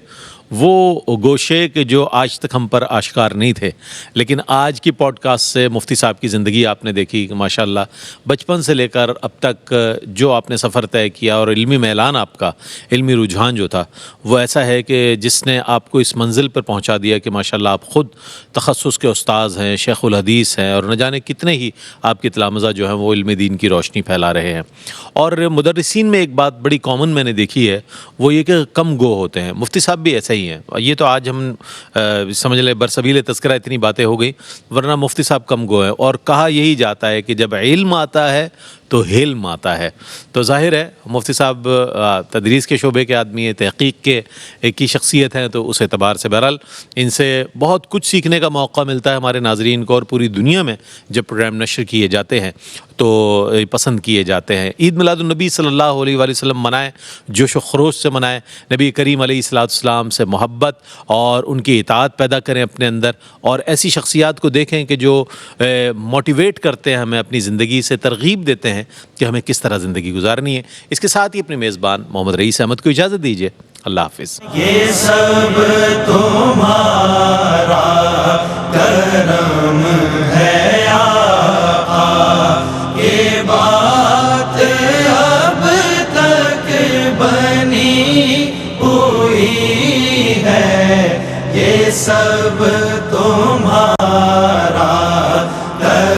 وہ گوشے کے جو آج تک ہم پر آشکار نہیں تھے, لیکن آج کی پوڈ کاسٹ سے مفتی صاحب کی زندگی آپ نے دیکھی کہ ماشاءاللہ بچپن سے لے کر اب تک جو آپ نے سفر طے کیا اور علمی میلان آپ کا, علمی رجحان جو تھا وہ ایسا ہے کہ جس نے آپ کو اس منزل پر پہنچا دیا کہ ماشاءاللہ آپ خود تخصص کے استاذ ہیں, شیخ الحدیث ہیں, اور نہ جانے کتنے ہی آپ کے تلامذہ جو ہیں وہ علم دین کی روشنی پھیلا رہے ہیں. اور مدرسین میں ایک بات بڑی کامن میں نے دیکھی ہے, وہ یہ کہ کم گو ہوتے ہیں. مفتی صاحب بھی ایسا ہی ہیں. یہ تو آج ہم سمجھ لیں برسبیل تذکرہ اتنی باتیں ہو گئی, ورنہ مفتی صاحب کم گو ہیں. اور کہا یہی جاتا ہے کہ جب علم آتا ہے تو حلم آتا ہے. تو ظاہر ہے مفتی صاحب تدریس کے شعبے کے آدمی ہیں, تحقیق کے کی شخصیت ہیں, تو اس اعتبار سے بہرحال ان سے بہت کچھ سیکھنے کا موقع ملتا ہے ہمارے ناظرین کو, اور پوری دنیا میں جب پروگرام نشر کیے جاتے ہیں تو پسند کیے جاتے ہیں. عید میلاد النبی صلی اللہ علیہ وآلہ وسلم منائیں, جوش و خروش سے منائیں, نبی کریم علیہ الصلوۃ والسلام سے محبت اور ان کی اطاعت پیدا کریں اپنے اندر, اور ایسی شخصیات کو دیکھیں کہ جو موٹیویٹ کرتے ہیں ہمیں, اپنی زندگی سے ترغیب دیتے ہیں کہ ہمیں کس طرح زندگی گزارنی ہے. اس کے ساتھ ہی اپنے میزبان محمد رئیس احمد کو اجازت دیجیے. اللہ حافظ. یہ سب تمہارا کرم ہے آقا, یہ بات اب تک بنی ہوئی ہے, یہ سب تمہارا